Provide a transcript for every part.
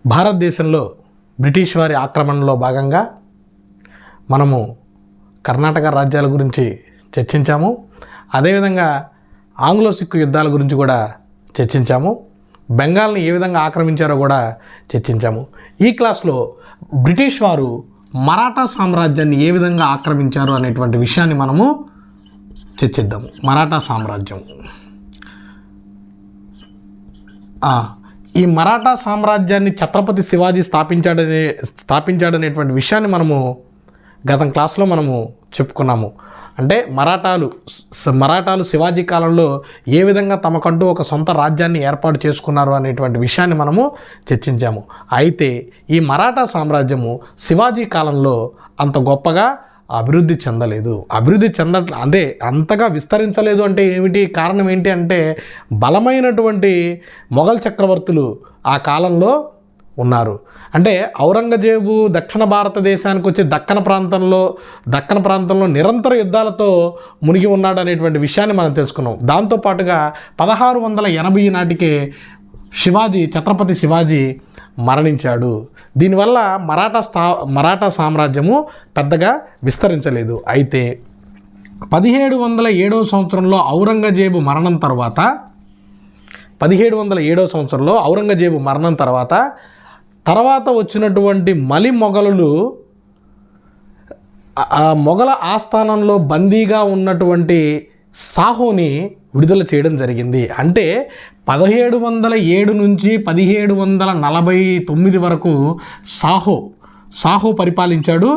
భారతదేశంలో బ్రిటిష్ వారి ఆక్రమణలో భాగంగా మనము కర్ణాటక రాజ్యాల గురించి చర్చించాము. అదేవిధంగా ఆంగ్లో సిక్కు యుద్ధాల గురించి కూడా చర్చించాము. బెంగాల్ని ఏ విధంగా ఆక్రమించారో కూడా చర్చించాము. ఈ క్లాస్లో బ్రిటిష్ వారు మరాఠా సామ్రాజ్యాన్ని ఏ విధంగా ఆక్రమించారు అనేటువంటి విషయాన్ని మనము చర్చిద్దాము. మరాఠా సామ్రాజ్యం. ఈ మరాఠా సామ్రాజ్యాన్ని ఛత్రపతి శివాజీ స్థాపించాడనేటువంటి విషయాన్ని మనము గత క్లాస్లో మనము చెప్పుకున్నాము. అంటే మరాఠాలు శివాజీ కాలంలో ఏ విధంగా తమకంటూ ఒక సొంత రాజ్యాన్ని ఏర్పాటు చేసుకున్నారు అనేటువంటి విషయాన్ని మనము చర్చించాము. అయితే ఈ మరాఠా సామ్రాజ్యము శివాజీ కాలంలో అంత గొప్పగా అభివృద్ధి చెందలేదు. అంటే అంతగా విస్తరించలేదు. అంటే ఏమిటి కారణం ఏంటి అంటే ప్రాబల్యమైనటువంటి మొఘల్ చక్రవర్తులు ఆ కాలంలో ఉన్నారు. అంటే ఔరంగజేబు దక్షిణ భారతదేశానికి వచ్చి దక్కన ప్రాంతంలో నిరంతర యుద్ధాలతో మునిగి ఉన్నాడు అనేటువంటి విషయాన్ని మనం తెలుసుకున్నాం. దాంతోపాటుగా 1680 నాటికే ఛత్రపతి శివాజీ మరణించాడు. దీనివల్ల మరాఠా సామ్రాజ్యము పెద్దగా విస్తరించలేదు. అయితే 1707 సంవత్సరంలో ఔరంగజేబు మరణం తర్వాత వచ్చినటువంటి మొఘలులు మొఘల ఆస్థానంలో బందీగా ఉన్నటువంటి సాహోని విడుదల చేయడం జరిగింది. అంటే 1707 నుంచి 1749 వరకు సాహో పరిపాలించాడు.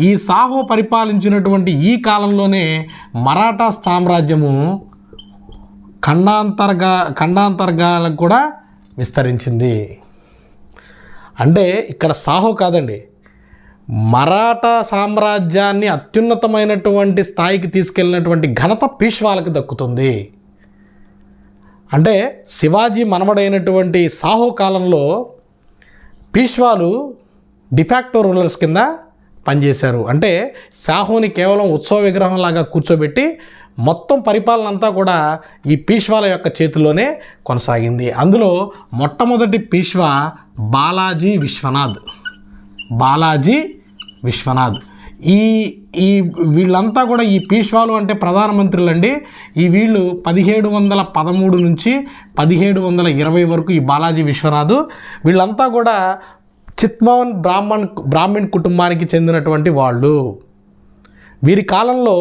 ఈ సాహో పరిపాలించినటువంటి ఈ కాలంలోనే మరాఠా సామ్రాజ్యము ఖండాంతర్గాలకు కూడా విస్తరించింది. అంటే ఇక్కడ సాహో కాదండి, మరాఠా సామ్రాజ్యాన్ని అత్యున్నతమైనటువంటి స్థాయికి తీసుకెళ్ళినటువంటి ఘనత పీష్వాలకు దక్కుతుంది. అంటే శివాజీ మనవడైనటువంటి సాహో కాలంలో పీష్వాలు డిఫాక్టో రూలర్స్ కింద పనిచేశారు. అంటే సాహోని కేవలం ఉత్సవ విగ్రహంలాగా కూర్చోబెట్టి మొత్తం పరిపాలన అంతా కూడా ఈ పీష్వాల యొక్క చేతిలోనే కొనసాగింది. అందులో మొట్టమొదటి పీష్వా బాలాజీ విశ్వనాథ్. ఈ వీళ్ళంతా కూడా ఈ పీష్వాలు అంటే ప్రధానమంత్రులు అండి. వీళ్ళు 1713 నుంచి 1720 వరకు ఈ బాలాజీ విశ్వనాథ్ వీళ్ళంతా కూడా చిత్మౌన్ బ్రాహ్మణ్ కుటుంబానికి చెందినటువంటి వాళ్ళు. వీరి కాలంలో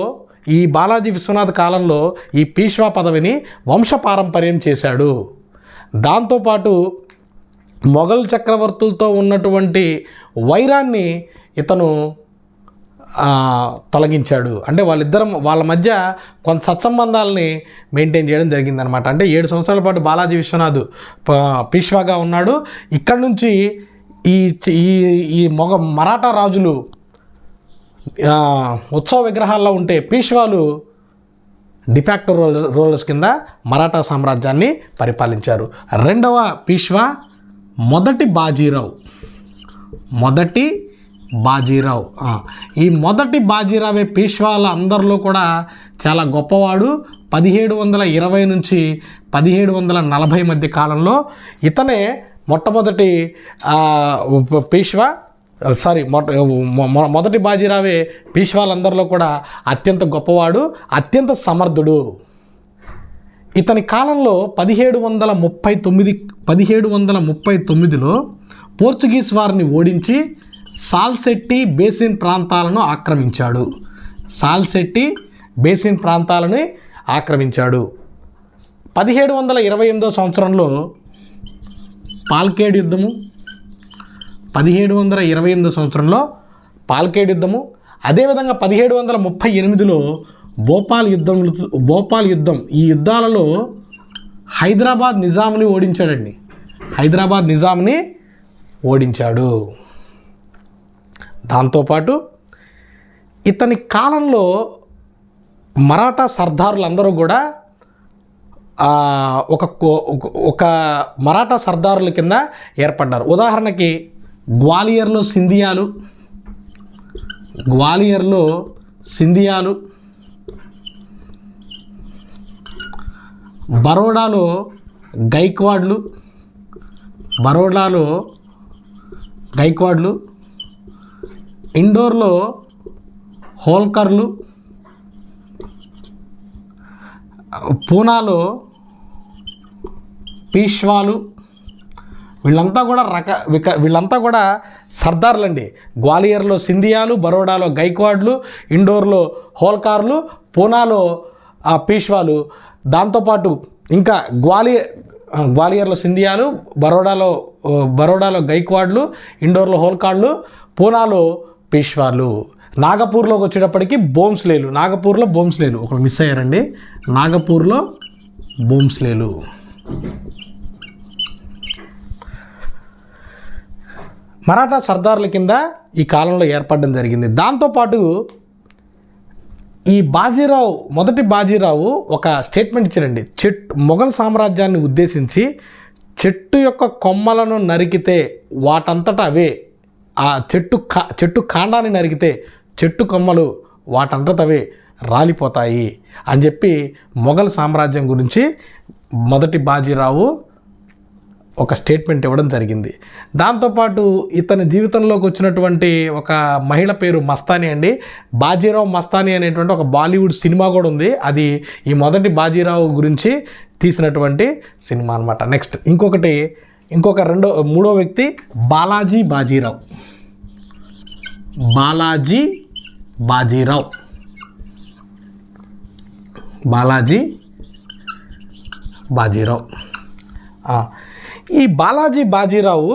ఈ బాలాజీ విశ్వనాథ్ కాలంలో ఈ పీష్వా పదవిని వంశపారంపర్యం చేశాడు. దాంతోపాటు మొఘల్ చక్రవర్తులతో ఉన్నటువంటి వైరాన్ని ఇతను తొలగించాడు. అంటే వాళ్ళ మధ్య కొంత సత్సంబంధాలని మెయింటైన్ చేయడం జరిగిందనమాట. అంటే 7 సంవత్సరాల పాటు బాలాజీ విశ్వనాథ్ పీష్వాగా ఉన్నాడు. ఇక్కడ నుంచి ఈ మరాఠా రాజులు ఉత్సవ విగ్రహాల్లో ఉంటే పీష్వాలు డిఫాక్టో రూలర్స్ కింద మరాఠా సామ్రాజ్యాన్ని పరిపాలించారు. రెండవ పీష్వా మొదటి బాజీరావు. ఈ మొదటి బాజీరావే పీష్వాల అందరిలో కూడా చాలా గొప్పవాడు. 1720 నుంచి 1740 మధ్య కాలంలో ఇతనే మొట్టమొదటి మొదటి బాజీరావే పీష్వాలందరిలో కూడా అత్యంత గొప్పవాడు, అత్యంత సమర్థుడు. ఇతని కాలంలో 1739లో పోర్చుగీస్ వారిని ఓడించి సాల్సెట్టి బేసిన్ ప్రాంతాలను ఆక్రమించాడు. 1728 సంవత్సరంలో పాల్కేడ్ యుద్ధము, 1728 సంవత్సరంలో పాల్కేడ్ యుద్ధము, అదేవిధంగా 1738లో భోపాల్ యుద్ధం. ఈ యుద్ధాలలో హైదరాబాద్ నిజాంని ఓడించాడు. దాంతోపాటు ఇతని కాలంలో మరాఠా సర్దారులందరూ కూడా ఒక మరాఠా సర్దారుల కింద ఏర్పడ్డారు. ఉదాహరణకి గ్వాలియర్లో సింధియాలు, బరోడాలో గైక్వాడ్లు, బరోడాలో గైక్వాడ్లు, ఇండోర్లో హోల్కర్లు, పూనాలో పీష్వాలు, వీళ్ళంతా కూడా సర్దార్లండి. గ్వాలియర్లో సింధియాలు, బరోడాలో గైక్వాడ్లు, ఇండోర్లో హోల్కార్లు, పూనాలో పీష్వాలు. దాంతోపాటు ఇంకా గ్వాలియర్లో సింధియాలు, బరోడాలో గైక్వాడ్లు, ఇండోర్లో హోల్కార్లు, పూనాలో పీష్వాలు. నాగపూర్లోకి వచ్చేటప్పటికి నాగపూర్లో బోమ్స్లేలు ఒకరు మిస్ అయ్యారండి. నాగపూర్లో బోమ్స్లేలు. మరాఠా సర్దార్ల కింద ఈ కాలంలో ఏర్పడడం జరిగింది. దాంతోపాటు ఈ మొదటి బాజీరావు ఒక స్టేట్మెంట్ ఇచ్చారండి. మొఘల్ సామ్రాజ్యాన్ని ఉద్దేశించి, చెట్టు యొక్క కొమ్మలను నరికితే వాటంతటా అవే, ఆ చెట్టు కాండాన్ని నరికితే చెట్టు కొమ్మలు వాటంతటవే రాలిపోతాయి అని చెప్పి మొఘల్ సామ్రాజ్యం గురించి మొదటి బాజీరావు ఒక స్టేట్మెంట్ ఇవ్వడం జరిగింది. దాంతోపాటు ఇతని జీవితంలోకి వచ్చినటువంటి ఒక మహిళ పేరు మస్తానీ అండి. బాజీరావు మస్తానీ అనేటువంటి ఒక బాలీవుడ్ సినిమా కూడా ఉంది. అది ఈ మొదటి బాజీరావు గురించి తీసినటువంటి సినిమా అనమాట. నెక్స్ట్ మూడో వ్యక్తి బాలాజీ బాజీరావు. ఈ బాలాజీ బాజీరావు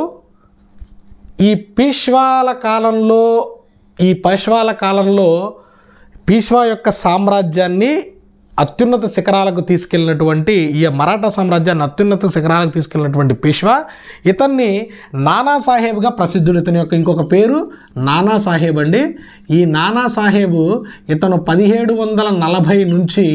ఈ పేష్వాల కాలంలో పేష్వా యొక్క సామ్రాజ్యాన్ని అత్యున్నత శిఖరాలకు తీసుకెళ్ళినటువంటి, ఈ మరాఠా సామ్రాజ్యాన్ని అత్యున్నత శిఖరాలకు తీసుకెళ్ళినటువంటి పేష్వా. ఇతన్ని నానాసాహెబ్గా ప్రసిద్ధుడు. ఇతని యొక్క ఇంకొక పేరు నానాసాహెబ్ అండి. ఈ నానాసాహెబ్ ఇతను 1740 నుంచి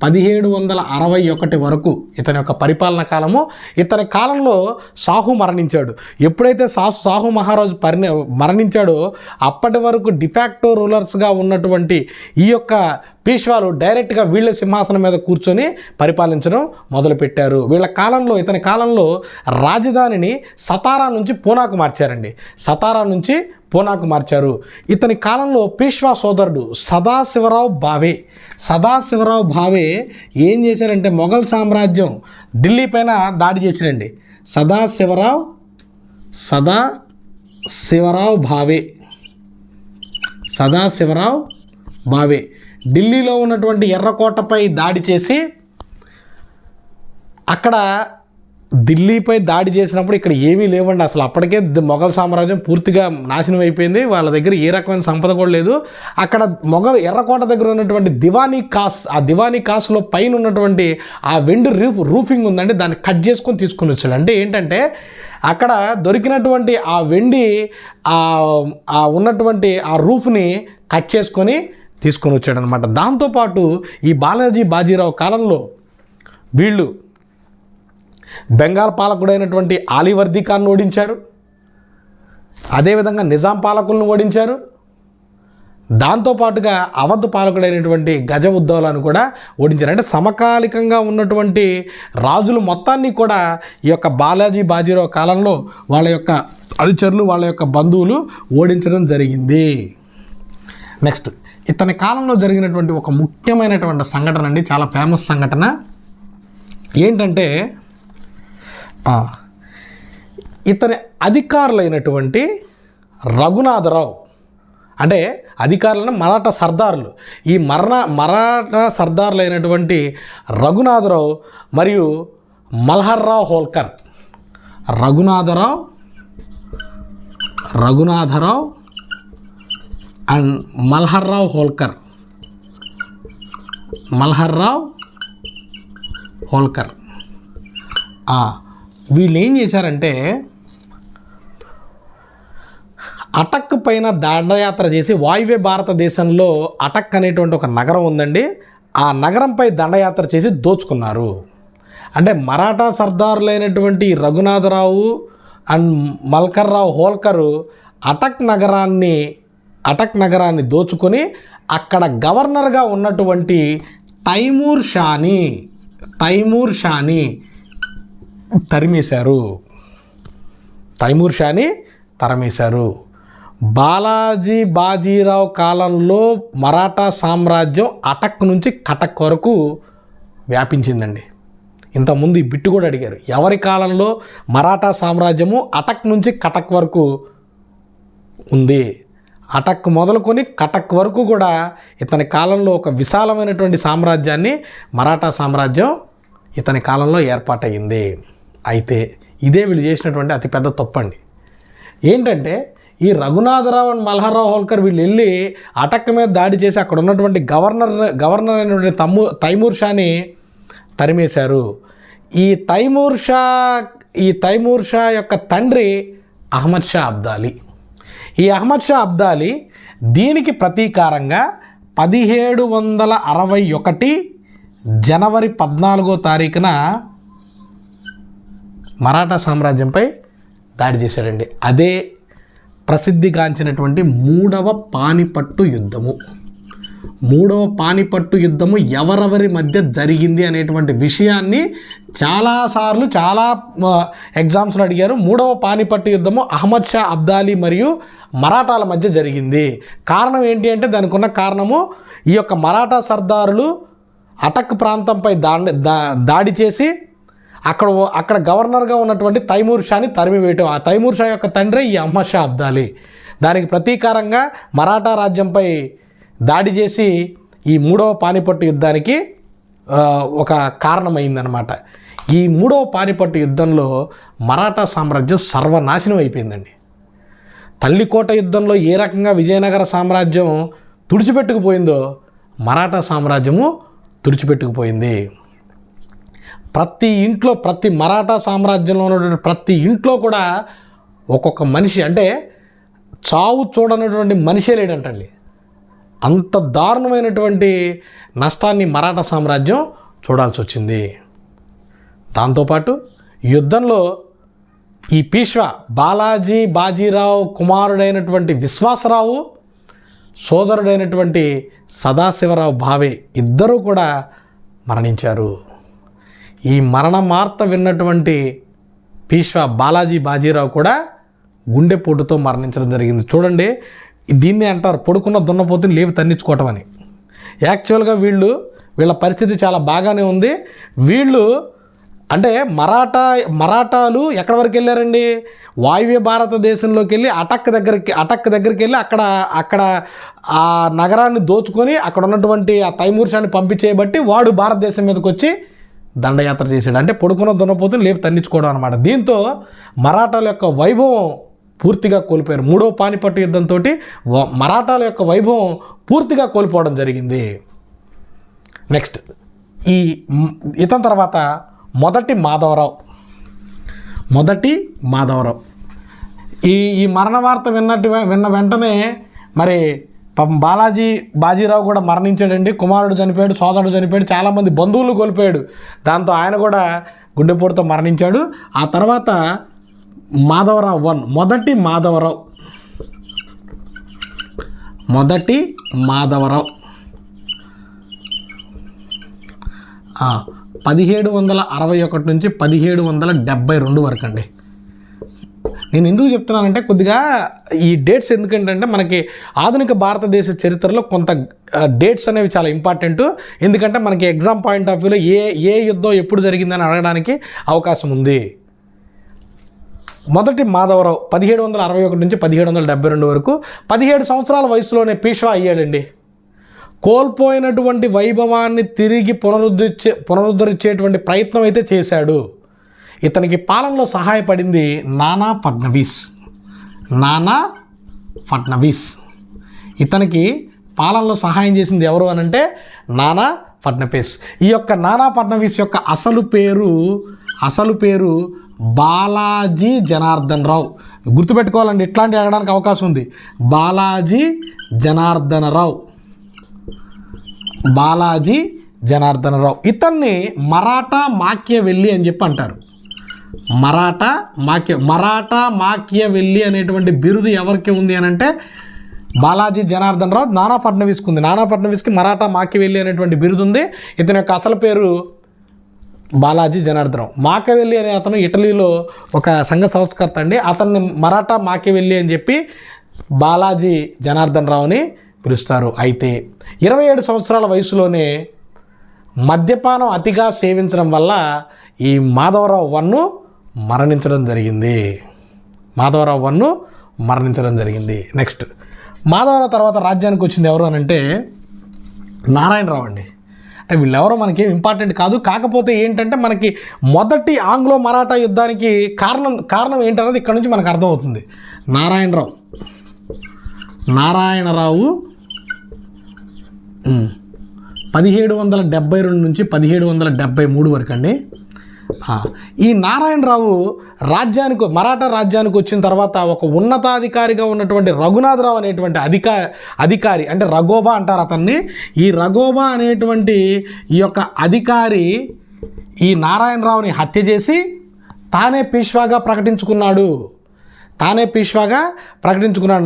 1761 వరకు ఇతని యొక్క పరిపాలన కాలము. ఇతని కాలంలో షాహు మరణించాడు. ఎప్పుడైతే షాహు మహారాజు మరణించాడో అప్పటి వరకు డిఫాక్టో రూలర్స్గా ఉన్నటువంటి ఈ యొక్క పేష్వాలు డైరెక్ట్గా వీళ్ళ సింహాసనం మీద కూర్చొని పరిపాలించడం మొదలుపెట్టారు. ఇతని కాలంలో రాజధానిని సతారా నుంచి పూనాకు మార్చారు. ఇతని కాలంలో పేష్వా సోదరుడు సదాశివరావు భావే ఏం చేశారంటే మొఘల్ సామ్రాజ్యం ఢిల్లీ పైన దాడి చేశారండి. సదాశివరావు భావే ఢిల్లీలో ఉన్నటువంటి ఎర్రకోటపై దాడి చేసి, అక్కడ దిల్లీపై దాడి చేసినప్పుడు ఇక్కడ ఏమీ లేవండి. అసలు అప్పటికే మొఘల్ సామ్రాజ్యం పూర్తిగా నాశనం అయిపోయింది. వాళ్ళ దగ్గర ఏ రకమైన సంపద కూడా లేదు. అక్కడ ఎర్రకోట దగ్గర ఉన్నటువంటి దివానీ కాస్లో పైన ఉన్నటువంటి ఆ వెండి రూఫింగ్ ఉందండి, దాన్ని కట్ చేసుకొని తీసుకొని వచ్చాడు. అంటే ఏంటంటే అక్కడ దొరికినటువంటి ఆ వెండి ఉన్నటువంటి ఆ రూఫ్ని కట్ చేసుకొని తీసుకొని వచ్చాడు అనమాట. దాంతోపాటు ఈ బాలాజీ బాజీరావు కాలంలో వీళ్ళు బెంగాల్ పాలకుడైనటువంటి ఆలీవర్దీ ఖాన్ను ఓడించారు. అదేవిధంగా నిజాం పాలకులను ఓడించారు. దాంతోపాటుగా అవధ్ పాలకుడైనటువంటి గజఉద్దౌలాను కూడా ఓడించారు. అంటే సమకాలికంగా ఉన్నటువంటి రాజులు మొత్తాన్ని కూడా ఈ యొక్క బాలాజీ బాజీరావు కాలంలో వాళ్ళ యొక్క అనుచరులు, వాళ్ళ యొక్క బంధువులు ఓడించడం జరిగింది. నెక్స్ట్ ఇతని కాలంలో జరిగినటువంటి ఒక ముఖ్యమైనటువంటి సంఘటన అండి, చాలా ఫేమస్ సంఘటన ఏంటంటే, ఇతని అధికారులైనటువంటి రఘునాథరావు, అంటే అధికారులను మరాఠా సర్దారులు, ఈ మరాఠా సర్దారులైనటువంటి రఘునాథరావు మరియు మల్హర్రావు హోల్కర్, రఘునాథరావు అండ్ మల్హర్రావు హోల్కర్ వీళ్ళు ఏం చేశారంటే అటక్ పైన దండయాత్ర చేసి, వాయువ్య భారతదేశంలో అటక్ అనేటువంటి ఒక నగరం ఉందండి, ఆ నగరంపై దండయాత్ర చేసి దోచుకున్నారు. అంటే మరాఠా సర్దారులైనటువంటి రఘునాథరావు అండ్ మల్హర్రావు హోల్కరు అటక్ నగరాన్ని దోచుకొని అక్కడ గవర్నర్గా ఉన్నటువంటి తైమూర్ షాని తరిమేశారు. తైమూర్ షాని తరమేశారు. బాలాజీ బాజీరావు కాలంలో మరాఠా సామ్రాజ్యం అటక్ నుంచి కటక్ వరకు వ్యాపించిందండి. ఇంతకుముందు ఈ బిట్టు కూడా అడిగారు, ఎవరి కాలంలో మరాఠా సామ్రాజ్యము అటక్ నుంచి కటక్ వరకు ఉంది. అటక్ మొదలుకొని కటక్ వరకు కూడా ఇతని కాలంలో ఒక విశాలమైనటువంటి సామ్రాజ్యాన్ని మరాఠా సామ్రాజ్యం ఇతని కాలంలో ఏర్పాటయ్యింది. అయితే ఇదే వీళ్ళు చేసినటువంటి అతిపెద్ద తప్పండి. ఏంటంటే ఈ రఘునాథరావు అండ్ మల్హర్రావు హోల్కర్ వీళ్ళు వెళ్ళి అటక్ మీద దాడి చేసి అక్కడ ఉన్నటువంటి గవర్నర్ అయినటువంటి తైమూర్ షాని తరిమేశారు. ఈ తైమూర్ షా యొక్క తండ్రి అహ్మద్ షా అబ్దాలీ. ఈ అహ్మద్ షా అబ్దాలీ దీనికి ప్రతీకారంగా 1761 జనవరి 14 మరాఠా సామ్రాజ్యంపై దాడి చేశాడండి. అదే ప్రసిద్ధిగాంచినటువంటి మూడవ పానిపట్టు యుద్ధము ఎవరెవరి మధ్య జరిగింది అనేటువంటి విషయాన్ని చాలాసార్లు చాలా ఎగ్జామ్స్లో అడిగారు. మూడవ పానిపట్టు యుద్ధము అహ్మద్ షా అబ్దాలీ మరియు మరాఠాల మధ్య జరిగింది. కారణం ఏంటి అంటే దానికి ఉన్న కారణము ఈ యొక్క మరాఠా సర్దారులు అటక్ ప్రాంతంపై దాడి చేసి అక్కడ గవర్నర్గా ఉన్నటువంటి తైమూర్ షాని తరిమివేయటం. ఆ తైమూర్ షా యొక్క తండ్రి ఈ అహ్మద్ షా అబ్దాలీ. దానికి ప్రతీకారంగా మరాఠా రాజ్యంపై దాడి చేసి ఈ మూడవ పానిపట్టు యుద్ధానికి ఒక కారణమైందనమాట. ఈ మూడవ పానిపట్టు యుద్ధంలో మరాఠా సామ్రాజ్యం సర్వనాశనం అయిపోయిందండి. తల్లికోట యుద్ధంలో ఏ రకంగా విజయనగర సామ్రాజ్యం తుడిచిపెట్టుకుపోయిందో మరాఠా సామ్రాజ్యము తుడిచిపెట్టుకుపోయింది. ప్రతి మరాఠా సామ్రాజ్యంలో ఉన్నటువంటి ప్రతి ఇంట్లో కూడా ఒక్కొక్క మనిషి, అంటే చావు చూడనటువంటి మనిషే లేడంటండి. అంత దారుణమైనటువంటి నష్టాన్ని మరాఠా సామ్రాజ్యం చూడాల్సి వచ్చింది. దాంతోపాటు యుద్ధంలో ఈ పీష్వా బాలాజీ బాజీరావు కుమారుడైనటువంటి విశ్వాసరావు, సోదరుడైనటువంటి సదాశివరావు భావే ఇద్దరూ కూడా మరణించారు. ఈ మరణ వార్త విన్నటువంటి పీష్వా బాలాజీ బాజీరావు కూడా గుండెపోటుతో మరణించడం జరిగింది. చూడండి, దీన్ని అంటారు పడుకున్న దున్నపోతుని లేవి తన్నించుకోవటం అని. యాక్చువల్గా వీళ్ళ పరిస్థితి చాలా బాగానే ఉంది. వీళ్ళు అంటే మరాఠాలు ఎక్కడి వరకు వెళ్ళారండి? వాయువ్య భారతదేశంలోకి వెళ్ళి అటక్ దగ్గరికి వెళ్ళి అక్కడ ఆ నగరాన్ని దోచుకొని అక్కడ ఉన్నటువంటి ఆ తైమూర్ షాని పంపించేయబట్టి వాడు భారతదేశం మీదకి వచ్చి దండయాత్ర చేశాడు. అంటే పడుకున్న దున్నపోతుని లేపు తన్నించుకోవడం అనమాట. దీంతో మరాఠాల యొక్క వైభవం పూర్తిగా కోల్పోయారు. మూడవ పానిపట్టు యుద్ధంతో మరాఠాల యొక్క వైభవం పూర్తిగా కోల్పోవడం జరిగింది. నెక్స్ట్ ఇతని తర్వాత మొదటి మాధవరావు. ఈ మరణ వార్త విన్న వెంటనే మరి పాపం బాజీరావు కూడా మరణించాడండి. కుమారుడు చనిపోయాడు, సోదరుడు చనిపోయాడు, చాలామంది బంధువులు కోల్పోయాడు. దాంతో ఆయన కూడా గుండెపోటుతో మరణించాడు. ఆ తర్వాత మాధవరావు మొదటి మాధవరావు 1761 నుంచి 1772 వరకు అండి. నేను ఎందుకు చెప్తున్నానంటే కొద్దిగా ఈ డేట్స్ ఎందుకంటే మనకి ఆధునిక భారతదేశ చరిత్రలో కొంత డేట్స్ అనేవి చాలా ఇంపార్టెంట్. ఎందుకంటే మనకి ఎగ్జామ్ పాయింట్ ఆఫ్ వ్యూలో ఏ యుద్ధం ఎప్పుడు జరిగిందని అడగడానికి అవకాశం ఉంది. మొదటి మాధవరావు 1761 నుంచి 1772 వరకు 17 సంవత్సరాల వయసులోనే పీష్వా అయ్యాడండి. కోల్పోయినటువంటి వైభవాన్ని తిరిగి పునరుద్ధరించేటువంటి ప్రయత్నం అయితే చేశాడు. ఇతనికి పాలనలో సహాయపడింది నానా ఫడ్నవీస్. ఇతనికి పాలనలో సహాయం చేసింది ఎవరు అనంటే నానా ఫడ్నవీస్. ఈ యొక్క నానా ఫడ్నవీస్ యొక్క అసలు పేరు బాలాజీ జనార్దన్ రావు. గుర్తుపెట్టుకోవాలండి, ఇట్లాంటివి అడగడానికి అవకాశం ఉంది. బాలాజీ జనార్దన రావు. ఇతన్ని మరాఠా మాక్యవెల్లి అని చెప్పి అంటారు. మరాఠా మాక్యవెల్లి అనేటువంటి బిరుదు ఎవరికి ఉంది అని అంటే బాలాజీ జనార్దన్ రావు నానా ఫడ్నవీస్కి ఉంది. నానా ఫడ్నవీస్కి మరాఠా మాక్యవెల్లి అనేటువంటి బిరుదు ఉంది. ఇతని యొక్క అసలు పేరు బాలాజీ జనార్దనరావు. మాకియవెల్లి అనే అతను ఇటలీలో ఒక సంఘ సంస్కర్త అండి. అతన్ని మరాఠా మాకియవెల్లి అని చెప్పి బాలాజీ జనార్దనరావుని పిలుస్తారు. అయితే 27 సంవత్సరాల వయసులోనే మద్యపానం అతిగా సేవించడం వల్ల ఈ మాధవరావు వన్ను మరణించడం జరిగింది. నెక్స్ట్ మాధవరావు తర్వాత రాజ్యానికి వచ్చింది ఎవరు అని అంటే నారాయణరావు అండి. అంటే వీళ్ళెవరో మనకేం ఇంపార్టెంట్ కాదు. కాకపోతే ఏంటంటే మనకి మొదటి ఆంగ్లో మరాఠా యుద్ధానికి కారణం ఏంటన్నది ఇక్కడ నుంచి మనకు అర్థమవుతుంది. నారాయణరావు 1772 నుంచి 1773 వరకు అండి. ఈ నారాయణరావు మరాఠా రాజ్యానికి వచ్చిన తర్వాత ఒక ఉన్నతాధికారిగా ఉన్నటువంటి రఘునాథరావు అనేటువంటి అధికారి అంటే రఘోబా అంటారు అతన్ని. ఈ రఘోబా అనేటువంటి ఈ యొక్క అధికారి ఈ నారాయణరావుని హత్య చేసి తానే పీష్వాగా ప్రకటించుకున్నాడు.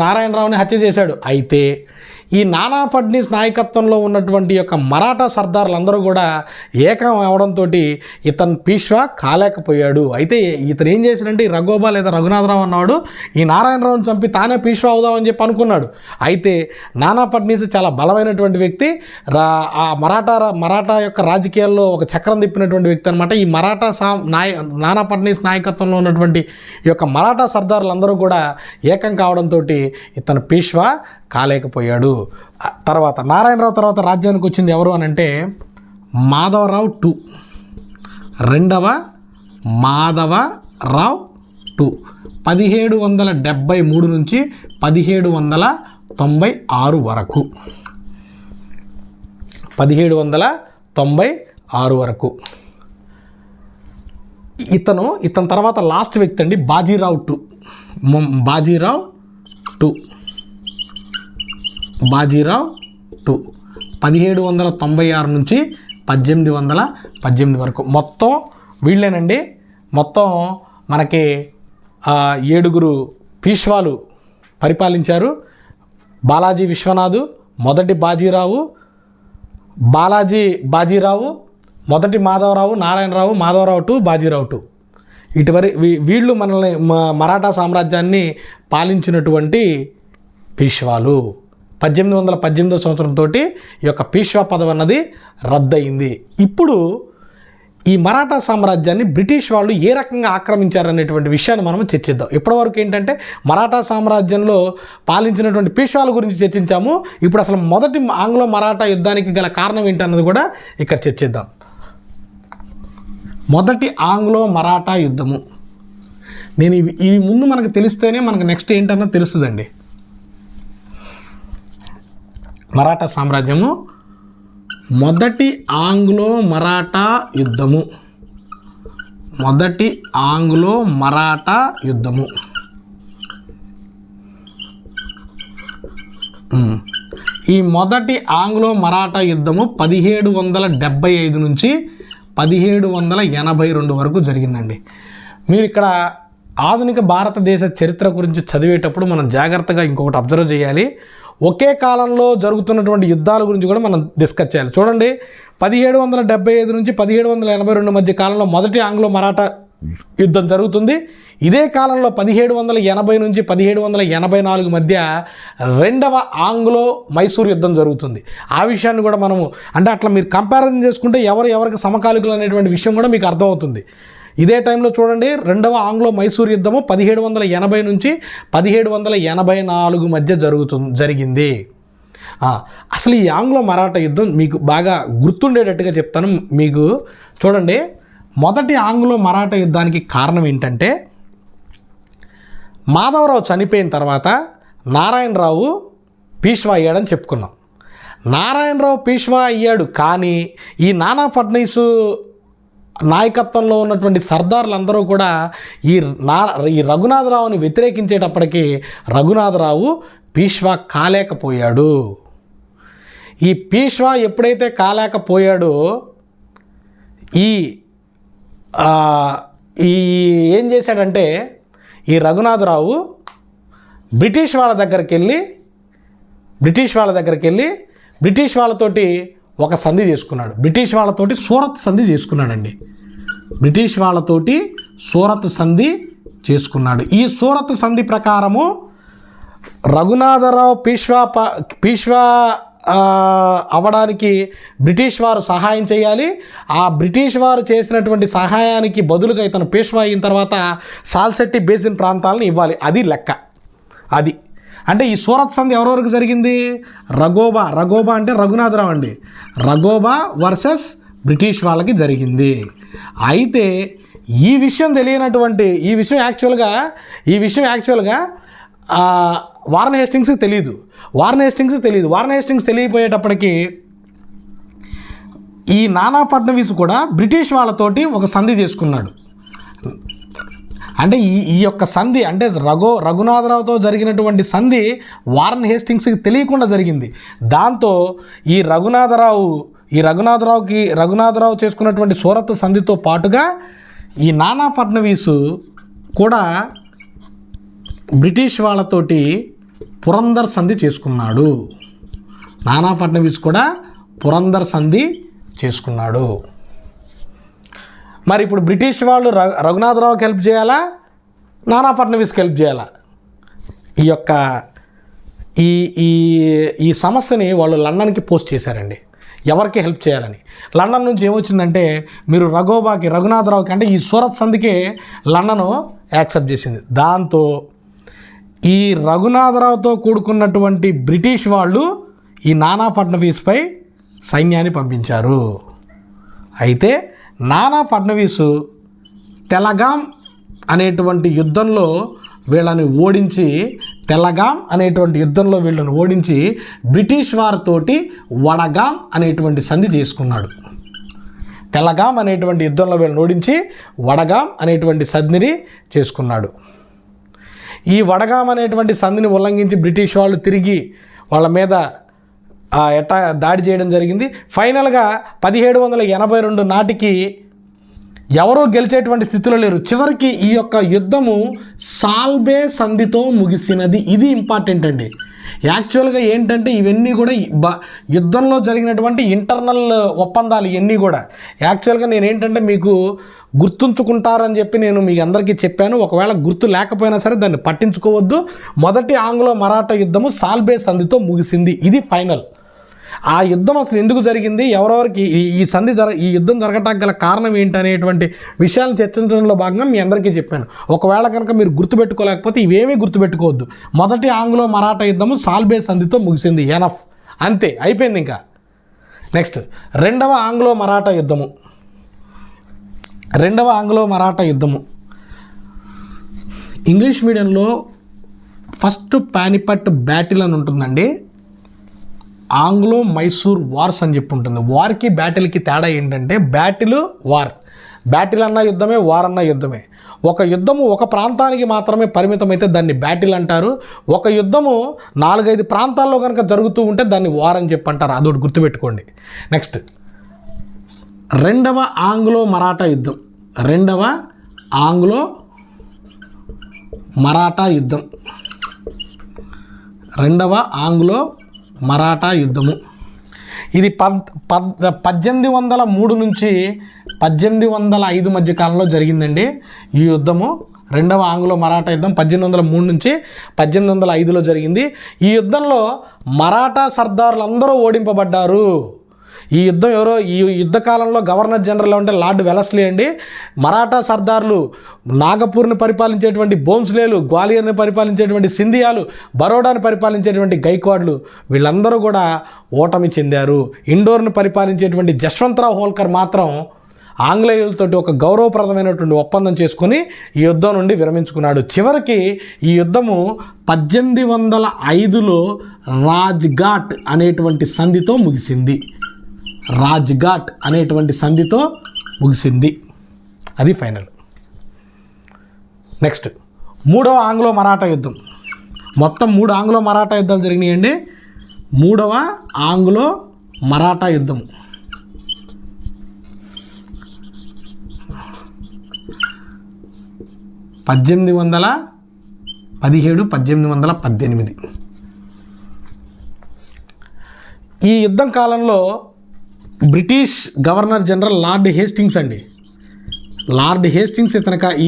నారాయణరావుని హత్య చేశాడు. అయితే ఈ నానా ఫడ్నీస్ నాయకత్వంలో ఉన్నటువంటి యొక్క మరాఠా సర్దార్లందరూ కూడా ఏకం అవడంతో ఇతను పీష్వా కాలేకపోయాడు. అయితే ఇతను ఏం చేశాడంటే ఈ రఘోబా లేదా రఘునాథరావు అన్నాడు ఈ నారాయణరావుని చంపి తానే పీష్వా అవుదామని చెప్పి అనుకున్నాడు. అయితే నానా ఫడ్నీస్ చాలా బలమైనటువంటి వ్యక్తి, ఆ మరాఠా యొక్క రాజకీయాల్లో ఒక చక్రం తిప్పినటువంటి వ్యక్తి అనమాట. ఈ నానా ఫడ్నీస్ నాయకత్వంలో ఉన్నటువంటి ఈ యొక్క మరాఠా సర్దార్లందరూ కూడా ఏకం కావడంతో ఇతను పీష్వా కాలేకపోయాడు. తర్వాత నారాయణరావు తర్వాత రాజ్యానికి వచ్చింది ఎవరు అని అంటే మాధవరావు 2, రెండవ మాధవరావు 2, 1773 నుంచి 1796 వరకు. 1796 వరకు ఇతను తర్వాత లాస్ట్ వ్యక్తి అండి బాజీరావు 2. 1796 నుంచి 1818 వరకు. మొత్తం వీళ్ళేనండి. మొత్తం మనకి 7 పీష్వాలు పరిపాలించారు. బాలాజీ విశ్వనాథు, మొదటి బాజీరావు, మొదటి మాధవరావు, నారాయణరావు, మాధవరావు 2, బాజీరావు 2. వీళ్ళు మనల్ని మరాఠా సామ్రాజ్యాన్ని పాలించినటువంటి పీష్వాలు. 1818 సంవత్సరంతో ఈ యొక్క పీష్వా పదవి అన్నది రద్దయింది. ఇప్పుడు ఈ మరాఠా సామ్రాజ్యాన్ని బ్రిటిష్ వాళ్ళు ఏ రకంగా ఆక్రమించారనేటువంటి విషయాన్ని మనం చర్చిద్దాం. ఇప్పటివరకు ఏంటంటే మరాఠా సామ్రాజ్యంలో పాలించినటువంటి పీష్వాల గురించి చర్చించాము. ఇప్పుడు అసలు మొదటి ఆంగ్లో మరాఠా యుద్ధానికి గల కారణం ఏంటన్నది కూడా ఇక్కడ చర్చిద్దాం. మొదటి ఆంగ్లో మరాఠా యుద్ధము. నేను ఇవి ముందు మనకు తెలిస్తేనే మనకు నెక్స్ట్ ఏంటన్నది తెలుస్తుందండి. మరాఠా సామ్రాజ్యము మొదటి ఆంగ్లో మరాఠా యుద్ధము. ఈ మొదటి ఆంగ్లో మరాఠా యుద్ధము 1775 నుంచి 1782 వరకు జరిగిందండి. మీరు ఇక్కడ ఆధునిక భారతదేశ చరిత్ర గురించి చదివేటప్పుడు మనం జాగ్రత్తగా ఇంకొకటి అబ్జర్వ్ చేయాలి. ఒకే కాలంలో జరుగుతున్నటువంటి యుద్ధాల గురించి కూడా మనం డిస్కస్ చేయాలి. చూడండి, 1775 నుంచి 1782 మధ్య కాలంలో మొదటి ఆంగ్లో మరాఠా యుద్ధం జరుగుతుంది. ఇదే కాలంలో 1780 నుంచి 1784 మధ్య రెండవ ఆంగ్లో మైసూర్ యుద్ధం జరుగుతుంది. ఆ విషయాన్ని కూడా మనము అంటే అట్లా మీరు కంపారిజన్ చేసుకుంటే ఎవరికి సమకాలికులు అనేటువంటి విషయం కూడా మీకు అర్థమవుతుంది. ఇదే టైంలో చూడండి, రెండవ ఆంగ్లో మైసూర్ యుద్ధము 1780 నుంచి 1784 మధ్య జరిగింది. అసలు ఈ ఆంగ్లో మరాఠా యుద్ధం మీకు బాగా గుర్తుండేటట్టుగా చెప్తాను. మీకు చూడండి, మొదటి ఆంగ్లో మరాఠా యుద్ధానికి కారణం ఏంటంటే మాధవరావు చనిపోయిన తర్వాత నారాయణరావు పీష్వా అయ్యాడని చెప్పుకున్నాం. నారాయణరావు పీష్వా అయ్యాడు, కానీ ఈ నానా ఫడ్నీసు నాయకత్వంలో ఉన్నటువంటి సర్దార్లందరూ కూడా ఈ రఘునాథరావుని వ్యతిరేకించేటప్పటికీ రఘునాథరావు పీష్వా కాలేకపోయాడు. ఈ పీష్వా ఎప్పుడైతే కాలేకపోయాడో ఏం చేశాడంటే ఈ రఘునాథరావు బ్రిటిష్ వాళ్ళ దగ్గరికి వెళ్ళి బ్రిటిష్ వాళ్ళతోటి ఒక సంధి చేసుకున్నాడు. బ్రిటిష్ వాళ్ళతోటి సూరత్ సంధి చేసుకున్నాడండి. బ్రిటిష్ వాళ్ళతోటి సూరత్ సంధి చేసుకున్నాడు. ఈ సూరత్ సంధి ప్రకారము రఘునాథరావు పీష్వా అవ్వడానికి బ్రిటిష్ వారు సహాయం చేయాలి. ఆ బ్రిటిష్ వారు చేసినటువంటి సహాయానికి బదులుగా ఇతను పేష్వా అయిన తర్వాత సాల్సెట్టి బేసిన్ ప్రాంతాలను ఇవ్వాలి. అది లెక్క. అది అంటే ఈ సూరత్ సంధి ఎవరెవరికి జరిగింది? రఘోబా అంటే రఘునాథరావు అండి. రఘోబా వర్సెస్ బ్రిటిష్ వాళ్ళకి జరిగింది. అయితే ఈ విషయం తెలియనటువంటి ఈ విషయం యాక్చువల్గా వారన్ హేస్టింగ్స్కి తెలియదు. వారన్ హేస్టింగ్స్ తెలియపోయేటప్పటికీ ఈ నానా ఫడ్నవీస్ కూడా బ్రిటిష్ వాళ్ళతోటి ఒక సంధి చేసుకున్నాడు. అంటే ఈ యొక్క సంధి అంటే రఘునాథరావుతో జరిగినటువంటి సంధి వారన్ హేస్టింగ్స్కి తెలియకుండా జరిగింది. దాంతో ఈ రఘునాథరావు చేసుకున్నటువంటి సూరత్ సంధితో పాటుగా ఈ నానా ఫడ్నవీస్ కూడా బ్రిటిష్ వాళ్ళతోటి పురందర్ సంధి చేసుకున్నాడు. నానా ఫడ్నవీస్ కూడా పురందర్ సంధి చేసుకున్నాడు. మరి ఇప్పుడు బ్రిటిష్ వాళ్ళు రఘునాథరావుకి హెల్ప్ చేయాలా, నానా ఫడ్నవీస్కి హెల్ప్ చేయాలా? ఈ యొక్క ఈ సమస్యని వాళ్ళు లండన్కి పోస్ట్ చేశారండి, ఎవరికి హెల్ప్ చేయాలని. లండన్ నుంచి ఏమొచ్చిందంటే, మీరు రఘునాథరావుకి అంటే ఈ సూరత్ సంధికే లండను యాక్సెప్ట్ చేసింది. దాంతో ఈ రఘునాథరావుతో కూడుకున్నటువంటి బ్రిటిష్ వాళ్ళు ఈ నానా ఫడ్నవీస్పై సైన్యాన్ని పంపించారు. అయితే నానా ఫడ్నవీసు తెలగాం అనేటువంటి యుద్ధంలో వీళ్ళని ఓడించి బ్రిటిష్ వారితోటి వడగాం అనేటువంటి సంధి చేసుకున్నాడు. తెలగాం అనేటువంటి యుద్ధంలో వీళ్ళని ఓడించి వడగాం అనేటువంటి సంధిని చేసుకున్నాడు. ఈ వడగాం అనేటువంటి సంధిని ఉల్లంఘించి బ్రిటిష్ వాళ్ళు తిరిగి వాళ్ళ మీద దాడి చేయడం జరిగింది. ఫైనల్గా 1782 నాటికి ఎవరూ గెలిచేటువంటి స్థితిలో లేరు. చివరికి ఈ యొక్క యుద్ధము సాల్బే సంధితో ముగిసినది. ఇది ఇంపార్టెంట్ అండి. యాక్చువల్గా ఏంటంటే ఇవన్నీ కూడా యుద్ధంలో జరిగినటువంటి ఇంటర్నల్ ఒప్పందాలు. ఇవన్నీ కూడా యాక్చువల్గా నేనేంటంటే మీకు గుర్తుంచుకుంటారని చెప్పి నేను మీ అందరికీ చెప్పాను. ఒకవేళ గుర్తు లేకపోయినా సరే దాన్ని పట్టించుకోవద్దు. మొదటి ఆంగ్లో మరాఠా యుద్ధము సాల్బే సంధితో ముగిసింది. ఇది ఫైనల్. ఆ యుద్ధం అసలు ఎందుకు జరిగింది, ఎవరెవరికి ఈ యుద్ధం జరగటానికి గల కారణం ఏంటనేటువంటి విషయాలను చర్చించడంలో భాగంగా మీ అందరికీ చెప్పాను. ఒకవేళ కనుక మీరు గుర్తుపెట్టుకోలేకపోతే ఇవేమీ గుర్తుపెట్టుకోవద్దు. మొదటి ఆంగ్లో మరాఠా యుద్ధము సాల్బే సంధితో ముగిసింది. ఎనఫ్, అంతే, అయిపోయింది. ఇంకా నెక్స్ట్ రెండవ ఆంగ్లో మరాఠా యుద్ధము ఇంగ్లీష్ మీడియంలో ఫస్ట్ పానిపట్ బ్యాటిల్ అని ఉంటుందండి. ఆంగ్లో మైసూర్ వార్స్ అని చెప్పి ఉంటుంది. వార్కి బ్యాటిల్కి తేడా ఏంటంటే, బ్యాటిల్ అన్న యుద్ధమే, వార్ అన్న యుద్ధమే. ఒక యుద్ధము ఒక ప్రాంతానికి మాత్రమే పరిమితమైతే దాన్ని బ్యాటిల్ అంటారు. ఒక యుద్ధము 4-5 ప్రాంతాల్లో కనుక జరుగుతూ ఉంటే దాన్ని వార్ అని చెప్పి అంటారు. అదొకటి గుర్తుపెట్టుకోండి. నెక్స్ట్ రెండవ ఆంగ్లో మరాఠా యుద్ధము ఇది 1803 నుంచి 1805 మధ్య కాలంలో జరిగిందండి. ఈ యుద్ధము రెండవ ఆంగ్లో మరాఠా యుద్ధం 1803 నుంచి 1805లో జరిగింది. ఈ యుద్ధంలో మరాఠా సర్దారులు అందరూ ఓడింపబడ్డారు. ఈ యుద్ధ కాలంలో గవర్నర్ జనరల్ అంటే లార్డ్ వెలస్లీ అండి. మరాఠా సర్దార్లు నాగపూర్ని పరిపాలించేటువంటి బోన్స్లేలు, గ్వాలియర్ని పరిపాలించేటువంటి సింధియాలు, బరోడాని పరిపాలించేటువంటి గైక్వాడ్లు వీళ్ళందరూ కూడా ఓటమి చెందారు. ఇండోర్ని పరిపాలించేటువంటి జశ్వంతరావు హోల్కర్ మాత్రం ఆంగ్లేయులతోటి ఒక గౌరవప్రదమైనటువంటి ఒప్పందం చేసుకుని ఈ యుద్ధం నుండి విరమించుకున్నాడు. చివరికి ఈ యుద్ధము 1805లో రాజ్ఘాట్ అనేటువంటి సంధితో ముగిసింది. అది ఫైనల్. నెక్స్ట్ మూడవ ఆంగ్లో మరాఠా యుద్ధం. మొత్తం 3 ఆంగ్లో మరాఠా యుద్ధాలు జరిగినాయండి. మూడవ ఆంగ్లో మరాఠా యుద్ధం 1817-1818. ఈ యుద్ధం కాలంలో British governor general lord Hastings అండి. లార్డ్ హేస్టింగ్స్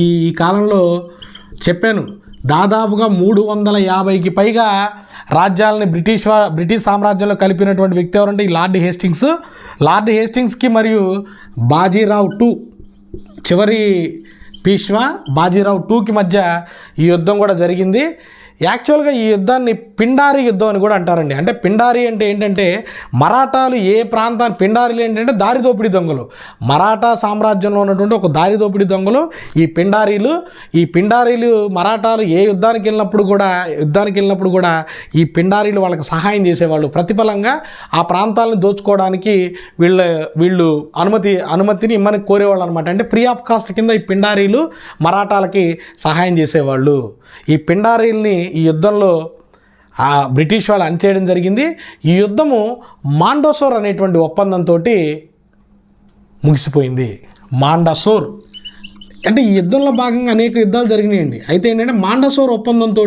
ఈ కాలంలో చెప్పాను, దాదాపుగా 350కి పైగా రాజ్యాలని బ్రిటిష్ సామ్రాజ్యంలో కలిపినటువంటి వ్యక్తి ఎవరంటే ఈ లార్డ్ హేస్టింగ్స్. లార్డ్ హేస్టింగ్స్కి మరియు బాజీరావు టూ, చివరి పీష్వా బాజీరావు టూకి మధ్య ఈ యుద్ధం కూడా జరిగింది. యాక్చువల్గా ఈ యుద్ధాన్ని పిండారి యుద్ధం అని కూడా అంటారండి. అంటే పిండారి అంటే ఏంటంటే మరాఠాలు ఏ ప్రాంతాన్ని, పిండారీలు ఏంటంటే దారిదోపిడీ దొంగలు, మరాఠా సామ్రాజ్యంలో ఉన్నటువంటి ఒక దారిదోపిడీ దొంగలు ఈ పిండారీలు. మరాఠాలు ఏ యుద్ధానికి వెళ్ళినప్పుడు కూడా ఈ పిండారీలు వాళ్ళకి సహాయం చేసేవాళ్ళు. ప్రతిఫలంగా ఆ ప్రాంతాలను దోచుకోవడానికి వీళ్ళు అనుమతిని ఇమ్మని కోరేవాళ్ళు అనమాట. అంటే ఫ్రీ ఆఫ్ కాస్ట్ కింద ఈ పిండారీలు మరాఠాలకి సహాయం చేసేవాళ్ళు. ఈ పిండారీల్ని ఈ యుద్ధంలో బ్రిటిష్ వాళ్ళు అణిచేయడం జరిగింది. ఈ యుద్ధము మాండోసోర్ అనేటువంటి ఒప్పందంతో ముగిసిపోయింది. మాండసోర్ అంటే ఈ యుద్ధంలో భాగంగా అనేక యుద్ధాలు జరిగినాయండి. అయితే ఏంటంటే మాండసోర్ ఒప్పందంతో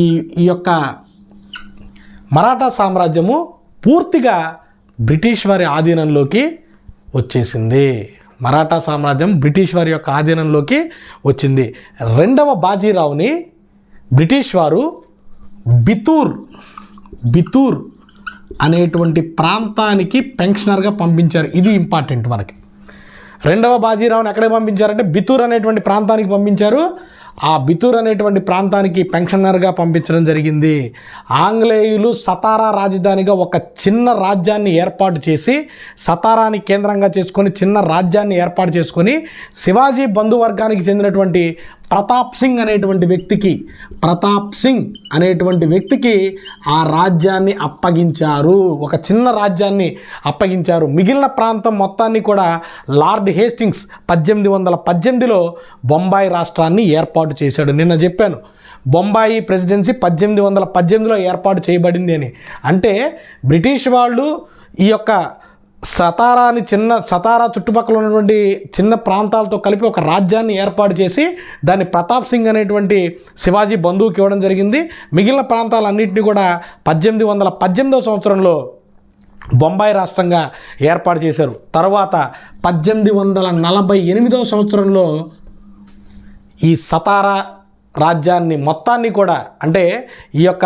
ఈ యొక్క మరాఠా సామ్రాజ్యము పూర్తిగా బ్రిటిష్ వారి ఆధీనంలోకి వచ్చేసింది. మరాఠా సామ్రాజ్యం బ్రిటిష్ వారి యొక్క ఆధీనంలోకి వచ్చింది. రెండవ బాజీరావుని బ్రిటిష్ వారు బితూర్ అనేటువంటి ప్రాంతానికి పెన్షనర్గా పంపించారు. ఇది ఇంపార్టెంట్ మనకి. రెండవ బాజీరావుని ఎక్కడికి పంపించారంటే బితూర్ అనేటువంటి ప్రాంతానికి పంపించారు. ఆ బితూర్ అనేటువంటి ప్రాంతానికి పెన్షనర్గా పంపించడం జరిగింది. ఆంగ్లేయులు సతారా రాజధానిగా ఒక చిన్న రాజ్యాన్ని ఏర్పాటు చేసి, సతారాని కేంద్రంగా చేసుకొని చిన్న రాజ్యాన్ని ఏర్పాటు చేసుకొని శివాజీ బంధువర్గానికి చెందినటువంటి ప్రతాప్ సింగ్ అనేటువంటి వ్యక్తికి ఆ రాజ్యాన్ని అప్పగించారు. ఒక చిన్న రాజ్యాన్ని అప్పగించారు. మిగిలిన ప్రాంతం మొత్తాన్ని కూడా లార్డ్ హేస్టింగ్స్ 1818లో బొంబాయి రాష్ట్రాన్ని ఏర్పాటు చేశాడు. నిన్న చెప్పాను బొంబాయి ప్రెసిడెన్సీ 1818లో ఏర్పాటు చేయబడింది అని. అంటే బ్రిటిష్ వాళ్ళు ఈ యొక్క సతారా చుట్టుపక్కల ఉన్నటువంటి చిన్న ప్రాంతాలతో కలిపి ఒక రాజ్యాన్ని ఏర్పాటు చేసి దాన్ని ప్రతాప్ సింగ్ అనేటువంటి శివాజీ బంధువుకి ఇవ్వడం జరిగింది. మిగిలిన ప్రాంతాలన్నింటినీ కూడా 1818వ సంవత్సరంలో బొంబాయి రాష్ట్రంగా ఏర్పాటు చేశారు. తర్వాత 1848వ సంవత్సరంలో ఈ సతారా రాజ్యాన్ని మొత్తాన్ని కూడా, అంటే ఈ యొక్క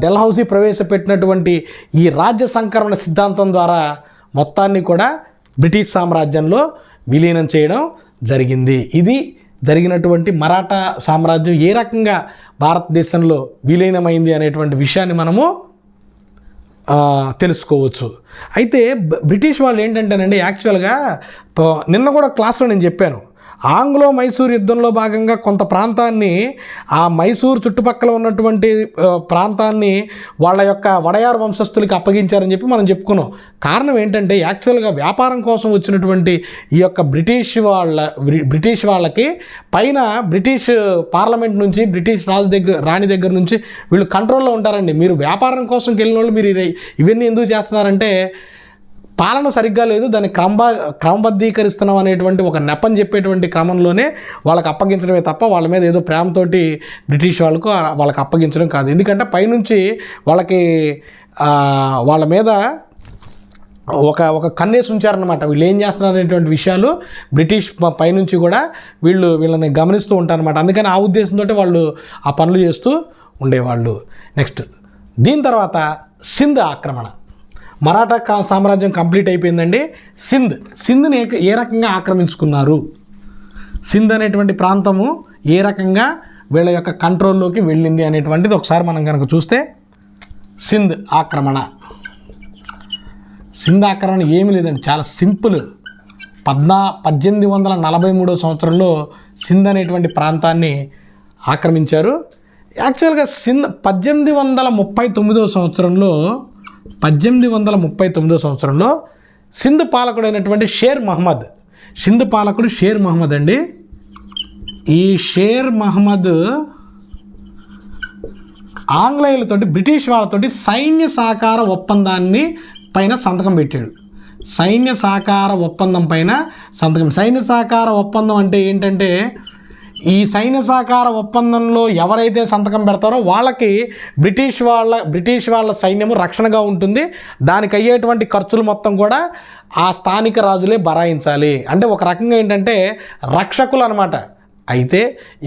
డెల్హౌసీ ప్రవేశపెట్టినటువంటి ఈ రాజ్య సంకరణ సిద్ధాంతం ద్వారా మొత్తాన్ని కూడా బ్రిటిష్ సామ్రాజ్యంలో విలీనం చేయడం జరిగింది. ఇది జరిగినటువంటి మరాఠా సామ్రాజ్యం ఏ రకంగా భారతదేశంలో విలీనమైంది అనేటువంటి విషయాన్ని మనము తెలుసుకోవచ్చు. అయితే బ్రిటిష్ వాళ్ళు ఏంటంటేనండి, యాక్చువల్గా నిన్న కూడా క్లాస్లో నేను చెప్పాను, ఆంగ్లో మైసూర్ యుద్ధంలో భాగంగా కొంత ప్రాంతాన్ని, ఆ మైసూర్ చుట్టుపక్కల ఉన్నటువంటి ప్రాంతాన్ని వాళ్ళ యొక్క వడయార్ వంశస్థులకి అప్పగించారని చెప్పి మనం చెప్పుకున్నాం. కారణం ఏంటంటే యాక్చువల్గా వ్యాపారం కోసం వచ్చినటువంటి ఈ యొక్క బ్రిటిష్ వాళ్ళకి పైన బ్రిటిష్ పార్లమెంట్ నుంచి, బ్రిటిష్ రాణి దగ్గర నుంచి వీళ్ళు కంట్రోల్లో ఉంటారండి. మీరు వ్యాపారం కోసం వెళ్ళిన వాళ్ళు మీరు ఇవన్నీ ఎందుకు చేస్తున్నారంటే పాలన సరిగ్గా లేదు, దాన్ని క్రమబద్ధీకరిస్తున్నాం అనేటువంటి ఒక నెపం చెప్పేటువంటి క్రమంలోనే వాళ్ళకి అప్పగించడమే తప్ప వాళ్ళ మీద ఏదో ప్రేమతోటి బ్రిటిష్ వాళ్ళకి అప్పగించడం కాదు. ఎందుకంటే పైనుంచి వాళ్ళ మీద ఒక కన్నేసి ఉంచారనమాట. వీళ్ళు ఏం చేస్తున్నారు అనేటువంటి విషయాలు బ్రిటిష్ పైనుంచి కూడా వీళ్ళని గమనిస్తూ ఉంటారనమాట. అందుకని ఆ ఉద్దేశంతో వాళ్ళు ఆ పనులు చేస్తూ ఉండేవాళ్ళు. నెక్స్ట్ దీని తర్వాత సింధ్ ఆక్రమణ. మరాఠా సామ్రాజ్యం కంప్లీట్ అయిపోయిందండి. సింధ్ని ఏ రకంగా ఆక్రమించుకున్నారు, సింధ్ అనేటువంటి ప్రాంతము ఏ రకంగా వీళ్ళ యొక్క కంట్రోల్లోకి వెళ్ళింది అనేటువంటిది ఒకసారి మనం కనుక చూస్తే, సింధ్ ఆక్రమణ ఏమీ లేదండి, చాలా సింపుల్. 1843 సంవత్సరంలో సింధ్ అనేటువంటి ప్రాంతాన్ని ఆక్రమించారు. యాక్చువల్గా 1839 సంవత్సరంలో సింధ్ పాలకుడైనటువంటి షేర్ మహమ్మద్ అండి. ఈ షేర్ మహమ్మద్ ఆంగ్లేయులతోటి, బ్రిటిష్ వాళ్ళతోటి సైన్య సహకార ఒప్పందాన్ని పైన సంతకం పెట్టాడు. సైన్య సహకార ఒప్పందం అంటే ఏంటంటే, ఈ సైన్య సహకార ఒప్పందంలో ఎవరైతే సంతకం పెడతారో వాళ్ళకి బ్రిటిష్ వాళ్ళ సైన్యము రక్షణగా ఉంటుంది. దానికి అయ్యేటువంటి ఖర్చులు మొత్తం కూడా ఆ స్థానిక రాజులే భరాయించాలి. అంటే ఒక రకంగా ఏంటంటే రక్షకులు అనమాట. అయితే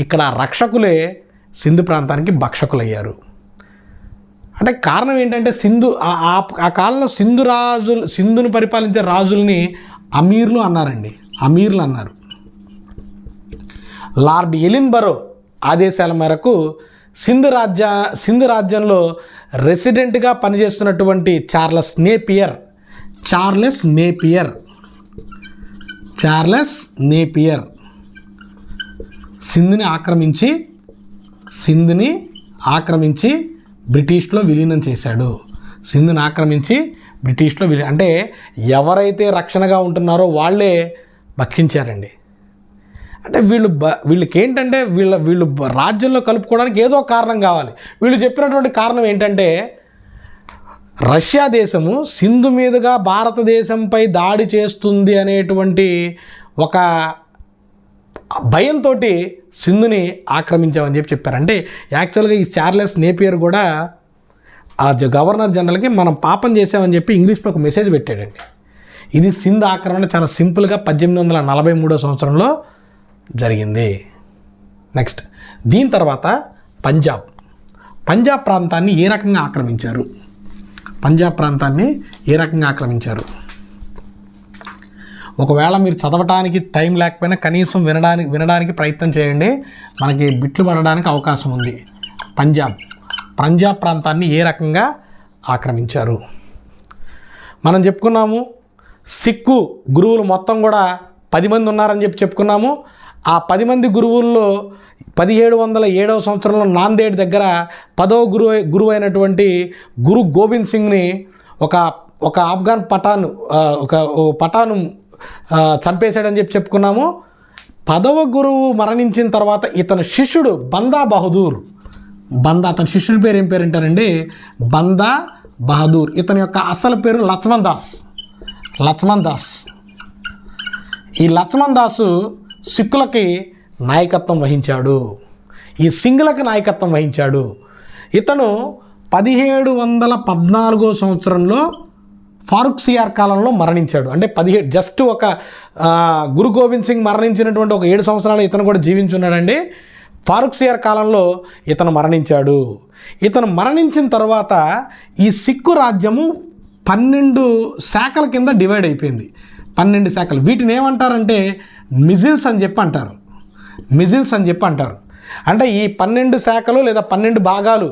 ఇక్కడ రక్షకులే సింధు ప్రాంతానికి భక్షకులయ్యారు. అంటే కారణం ఏంటంటే ఆ కాలంలో సింధుని పరిపాలించే రాజుల్ని అమీర్లు అన్నారండి. అమీర్లు అన్నారు. లార్డ్ ఎలిన్బరో ఆదేశాల మేరకు సింధు రాజ్యంలో రెసిడెంట్గా పనిచేస్తున్నటువంటి చార్లెస్ నేపియర్ సింధుని ఆక్రమించి బ్రిటిష్లో విలీనం చేశాడు. అంటే ఎవరైతే రక్షణగా ఉంటున్నారో వాళ్ళే భక్షించారండి. అంటే వీళ్ళకి ఏంటంటే వీళ్ళు రాజ్యంలో కలుపుకోవడానికి ఏదో కారణం కావాలి. వీళ్ళు చెప్పినటువంటి కారణం ఏంటంటే రష్యా దేశము సింధు మీదుగా భారతదేశంపై దాడి చేస్తుంది అనేటువంటి ఒక భయంతో సింధుని ఆక్రమించామని చెప్పారు. అంటే యాక్చువల్గా ఈ చార్లెస్ నేపియర్ కూడా ఆ గవర్నర్ జనరల్కి మనం పాపం చేసామని చెప్పి ఇంగ్లీష్లో ఒక మెసేజ్ పెట్టాడండి. ఇది సింధ్ ఆక్రమణ చాలా సింపుల్గా 1843 సంవత్సరంలో జరిగింది. నెక్స్ట్ దీని తర్వాత పంజాబ్ ప్రాంతాన్ని ఏ రకంగా ఆక్రమించారు? ఒకవేళ మీరు చదవటానికి టైం లేకపోయినా కనీసం వినడానికి ప్రయత్నం చేయండి. మనకి బిట్లు పడడానికి అవకాశం ఉంది. పంజాబ్ ప్రాంతాన్ని ఏ రకంగా ఆక్రమించారు? మనం చెప్పుకున్నాము సిక్కు గురువులు మొత్తం కూడా 10 మంది ఉన్నారని చెప్పుకున్నాము. ఆ 10 మంది గురువుల్లో 1707 సంవత్సరంలో నాందేడ్ దగ్గర 10వ గురువు అయినటువంటి గురు గోబింద్ సింగ్ని ఒక ఆఫ్ఘన్ పఠాను చంపేశాడని చెప్పుకున్నాము. 10వ గురువు మరణించిన తర్వాత ఇతని శిష్యుడు బందా బహదూర్, అతని శిష్యుడి పేరు ఏం పేరు అంటారండి? బందా బహదూర్. ఇతని యొక్క అసలు పేరు లక్ష్మణ్ దాస్. ఈ లక్ష్మణ్ దాసు సిక్కులకి నాయకత్వం వహించాడు. ఈ సింగులకు నాయకత్వం వహించాడు. ఇతను 1714 సంవత్సరంలో ఫారూక్ సియార్ కాలంలో మరణించాడు. అంటే జస్ట్ ఒక గురు గోబింద్ సింగ్ మరణించినటువంటి ఒక 7 సంవత్సరాలు ఇతను కూడా జీవించున్నాడండి. ఫారూక్ సియార్ కాలంలో ఇతను మరణించాడు. ఇతను మరణించిన తర్వాత ఈ సిక్కు రాజ్యము 12 శాఖల కింద డివైడ్ అయిపోయింది. 12 శాఖలు. వీటిని ఏమంటారంటే మిజిల్స్ అని చెప్పి అంటారు. అంటే ఈ 12 శాఖలు లేదా 12 భాగాలు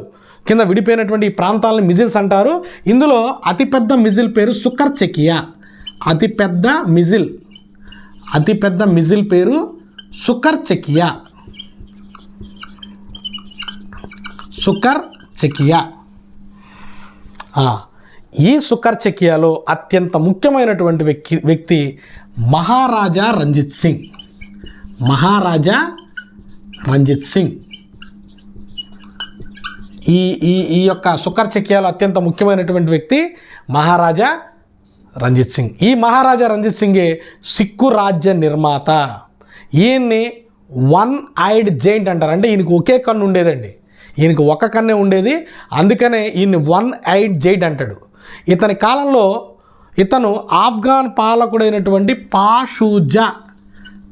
కింద విడిపోయినటువంటి ఈ ప్రాంతాలను మిజిల్స్ అంటారు. ఇందులో అతిపెద్ద మిజిల్ పేరు సుకర్ చెకియా. అతిపెద్ద మిజిల్ పేరు సుకర్ చెకియా. ఈ సుకర్ చెకియాలో అత్యంత ముఖ్యమైనటువంటి వ్యక్తి మహారాజా రంజిత్ సింగ్. ఈ యొక్క సుకర్ చెకియాలో అత్యంత ముఖ్యమైనటువంటి వ్యక్తి మహారాజా రంజిత్ సింగ్. ఈ మహారాజా రంజిత్ సింగే సిక్కు రాజ్య నిర్మాత. ఈయన్ని 1 eyed జైంట్ అంటారు. అంటే ఈయనకి ఒకే కన్ను ఉండేదండి. ఈయనకి ఒక కన్నే ఉండేది. అందుకనే ఈయన్ని 1 eyed జైంట్ అంటాడు. ఇతని కాలంలో ఇతను ఆఫ్ఘన్ పాలకుడైనటువంటి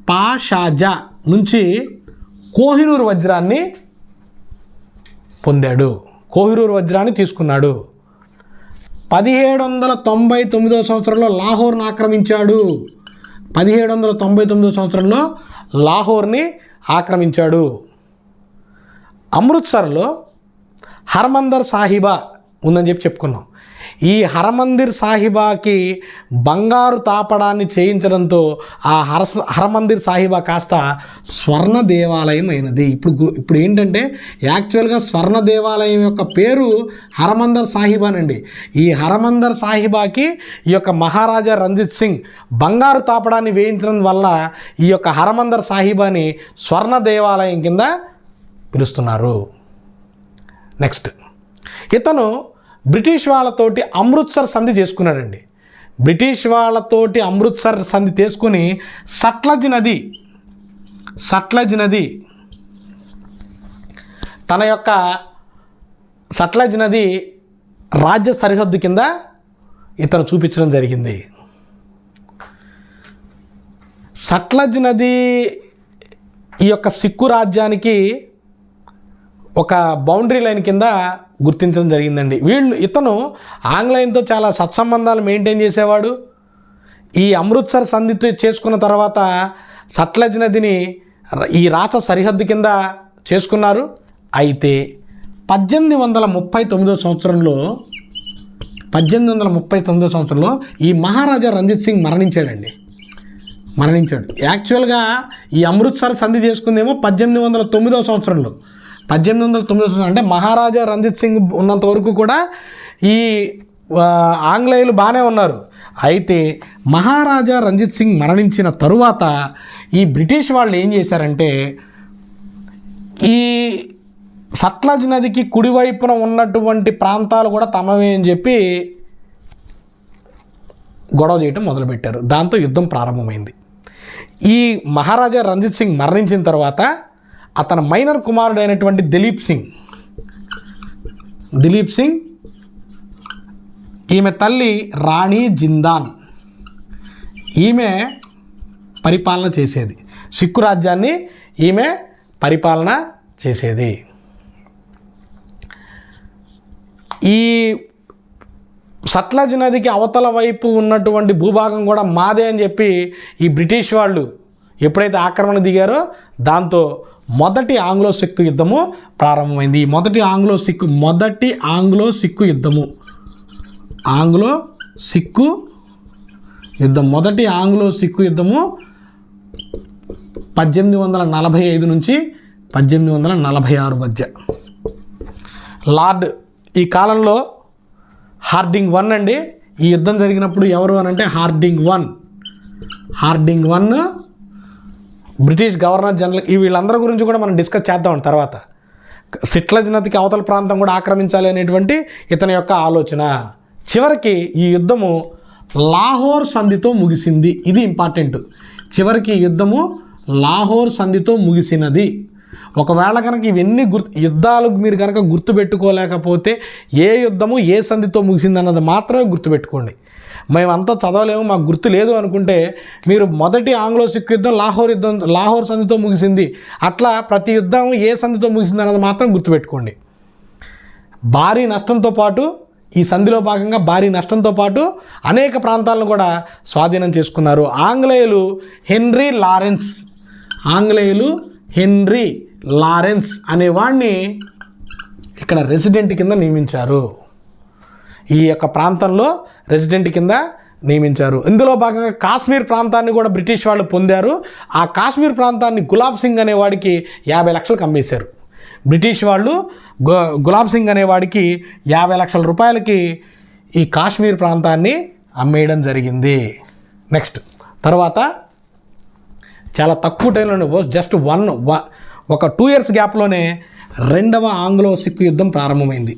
పాషాజా నుంచి కోహినూర్ వజ్రాన్ని పొందాడు. కోహినూర్ వజ్రాన్ని తీసుకున్నాడు. 1799 సంవత్సరంలో లాహోర్ను ఆక్రమించాడు. 1799 సంవత్సరంలో లాహోర్ని ఆక్రమించాడు. అమృత్సర్లో హర్మందర్ సాహిబా ఉందని చెప్పుకున్నాం. ఈ హరమందిర్ సాహిబాకి బంగారు తాపడాన్ని చేయించడంతో ఆ హరమందిర్ సాహిబా కాస్త స్వర్ణ దేవాలయం అయినది. ఇప్పుడు ఏంటంటే యాక్చువల్గా స్వర్ణ దేవాలయం యొక్క పేరు హరమందర్ సాహిబానండి. ఈ హరమందర్ సాహిబాకి ఈ యొక్క మహారాజా రంజిత్ సింగ్ బంగారు తాపడాన్ని వేయించడం వల్ల ఈ యొక్క హరమందర్ సాహిబాని స్వర్ణ దేవాలయం కింద పిలుస్తున్నారు. నెక్స్ట్ ఇతను బ్రిటిష్ వాళ్ళతోటి అమృత్సర్ సంధి చేసుకున్నాడండి. బ్రిటిష్ వాళ్ళతోటి అమృత్సర్ సంధి చేసుకుని సట్లజ్ నది తన యొక్క సట్లెజ్ నది రాజ్య సరిహద్దు కింద ఇతను చూపించడం జరిగింది. సట్లెజ్ నది ఈ యొక్క సిక్కు రాజ్యానికి ఒక బౌండరీ లైన్ కింద గుర్తించడం జరిగిందండి. ఇతను ఆంగ్లేయులతో చాలా సత్సంబంధాలు మెయింటైన్ చేసేవాడు. ఈ అమృత్సర్ సంధి చేసుకున్న తర్వాత సట్లెజ్ నదిని ఈ రాష్ట్ర సరిహద్దు కింద చేసుకున్నారు. అయితే 1839 సంవత్సరంలో ఈ మహారాజా రంజిత్ సింగ్ మరణించాడు. యాక్చువల్గా ఈ అమృత్సర్ సంధి చేసుకుందేమో 1809 సంవత్సరంలో. 1809 సంవత్సరం అంటే మహారాజా రంజిత్ సింగ్ ఉన్నంత వరకు కూడా ఈ ఆంగ్లేయులు బాగానే ఉన్నారు. అయితే మహారాజా రంజిత్ సింగ్ మరణించిన తరువాత ఈ బ్రిటిష్ వాళ్ళు ఏం చేశారంటే ఈ సట్లెజ్ నదికి కుడివైపున ఉన్నటువంటి ప్రాంతాలు కూడా తమవే అని చెప్పి గొడవ చేయటం మొదలుపెట్టారు. దాంతో యుద్ధం ప్రారంభమైంది. ఈ మహారాజా రంజిత్ సింగ్ మరణించిన తర్వాత అతని మైనర్ కుమారుడైనటువంటి దిలీప్ సింగ్ ఈమె తల్లి రాణి జిందాన్ ఈమె పరిపాలన చేసేది. సిక్కు రాజ్యాన్ని ఈమె పరిపాలన చేసేది. ఈ సట్లెజ్ నదికి అవతల వైపు ఉన్నటువంటి భూభాగం కూడా మాదే అని చెప్పి ఈ బ్రిటిష్ వాళ్ళు ఎప్పుడైతే ఆక్రమణ దిగారో దాంతో మొదటి ఆంగ్లో సిక్కు యుద్ధము ప్రారంభమైంది. ఈ మొదటి ఆంగ్లో సిక్కు యుద్ధము 1845 నుంచి 1846 మధ్య. ఈ కాలంలో హార్డింగ్ 1 అండి. ఈ యుద్ధం జరిగినప్పుడు ఎవరు అని అంటే Hardinge one British governor general. వీళ్ళందరి గురించి కూడా మనం డిస్కస్ చేద్దాం తర్వాత. సట్లెజ్ నదికి అవతల ప్రాంతం కూడా ఆక్రమించాలి అనేటువంటి ఇతని యొక్క ఆలోచన. చివరికి ఈ యుద్ధము లాహోర్ సంధితో ముగిసింది. ఇది ఇంపార్టెంట్. చివరికి యుద్ధము లాహోర్ సంధితో ముగిసినది. ఒకవేళ కనుక ఇవన్నీ యుద్ధాలు మీరు కనుక గుర్తుపెట్టుకోలేకపోతే ఏ యుద్ధము ఏ సంధితో ముగిసింది అన్నది మాత్రమే గుర్తుపెట్టుకోండి. మేమంతా చదవలేము, మాకు గుర్తు లేదు అనుకుంటే మీరు మొదటి ఆంగ్లో సిక్కు యుద్ధం లాహోర్ సంధితో ముగిసింది, అట్లా ప్రతి యుద్ధం ఏ సంధితో ముగిసింది అన్నది మాత్రం గుర్తుపెట్టుకోండి. భారీ నష్టంతో పాటు ఈ సంధిలో భాగంగా భారీ నష్టంతో పాటు అనేక ప్రాంతాలను కూడా స్వాధీనం చేసుకున్నారు. ఆంగ్లేయులు హెన్రీ లారెన్స్ అనేవాడిని ఇక్కడ రెసిడెంట్ కింద నియమించారు. ఈ యొక్క ప్రాంతంలో రెసిడెంట్ కింద నియమించారు. ఇందులో భాగంగా కాశ్మీర్ ప్రాంతాన్ని కూడా బ్రిటిష్ వాళ్ళు పొందారు. ఆ కాశ్మీర్ ప్రాంతాన్ని గులాబ్ సింగ్ అనేవాడికి 50 లక్షలకు అమ్మేశారు. బ్రిటిష్ వాళ్ళు గులాబ్ సింగ్ అనేవాడికి 50 లక్షల రూపాయలకి ఈ కాశ్మీర్ ప్రాంతాన్ని అమ్మేయడం జరిగింది. నెక్స్ట్ తర్వాత చాలా తక్కువ టైంలోనే జస్ట్ ఒక 2 years గ్యాప్లోనే రెండవ ఆంగ్లో సిక్కు యుద్ధం ప్రారంభమైంది.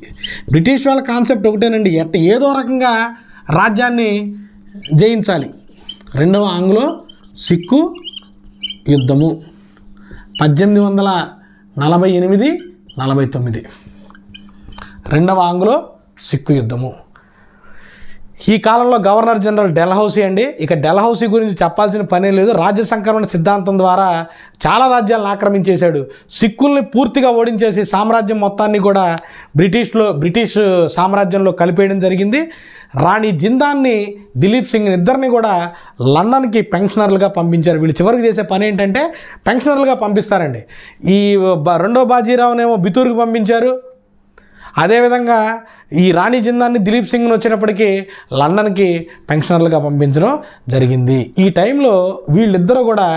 బ్రిటిష్ వాళ్ళ కాన్సెప్ట్ ఒకటేనండి, ఏదో రకంగా రాజ్యాన్ని జయించాలి. రెండవ ఆంగ్లో సిక్కు యుద్ధము 1848-49 రెండవ ఆంగ్లో సిక్కు యుద్ధము. ఈ కాలంలో గవర్నర్ జనరల్ డెల్హౌసీ అండి. ఇక డెల్హౌసీ గురించి చెప్పాల్సిన పనే లేదు. రాజ్య సంక్రమణ సిద్ధాంతం ద్వారా చాలా రాజ్యాలను ఆక్రమించేశాడు. సిక్కుల్ని పూర్తిగా ఓడించేసి సామ్రాజ్యం మొత్తాన్ని కూడా బ్రిటిష్ సామ్రాజ్యంలో కలిపేయడం జరిగింది. రాణి జిందాన్ని, దిలీప్ సింగ్ ఇద్దరిని కూడా లండన్కి పెన్షనర్లుగా పంపించారు. వీళ్ళు చివరికి చేసే పని ఏంటంటే పెన్షనర్లుగా పంపిస్తారండి. ఈ రెండో బాజీరావునేమో బితూరుకి పంపించారు. అదేవిధంగా ఈ రాణి జిందాన్ని, దిలీప్ సింగ్ని వచ్చేటప్పటికి లండన్కి పెన్షనర్లుగా పంపించడం జరిగింది. ఈ టైంలో వీళ్ళిద్దరూ కూడా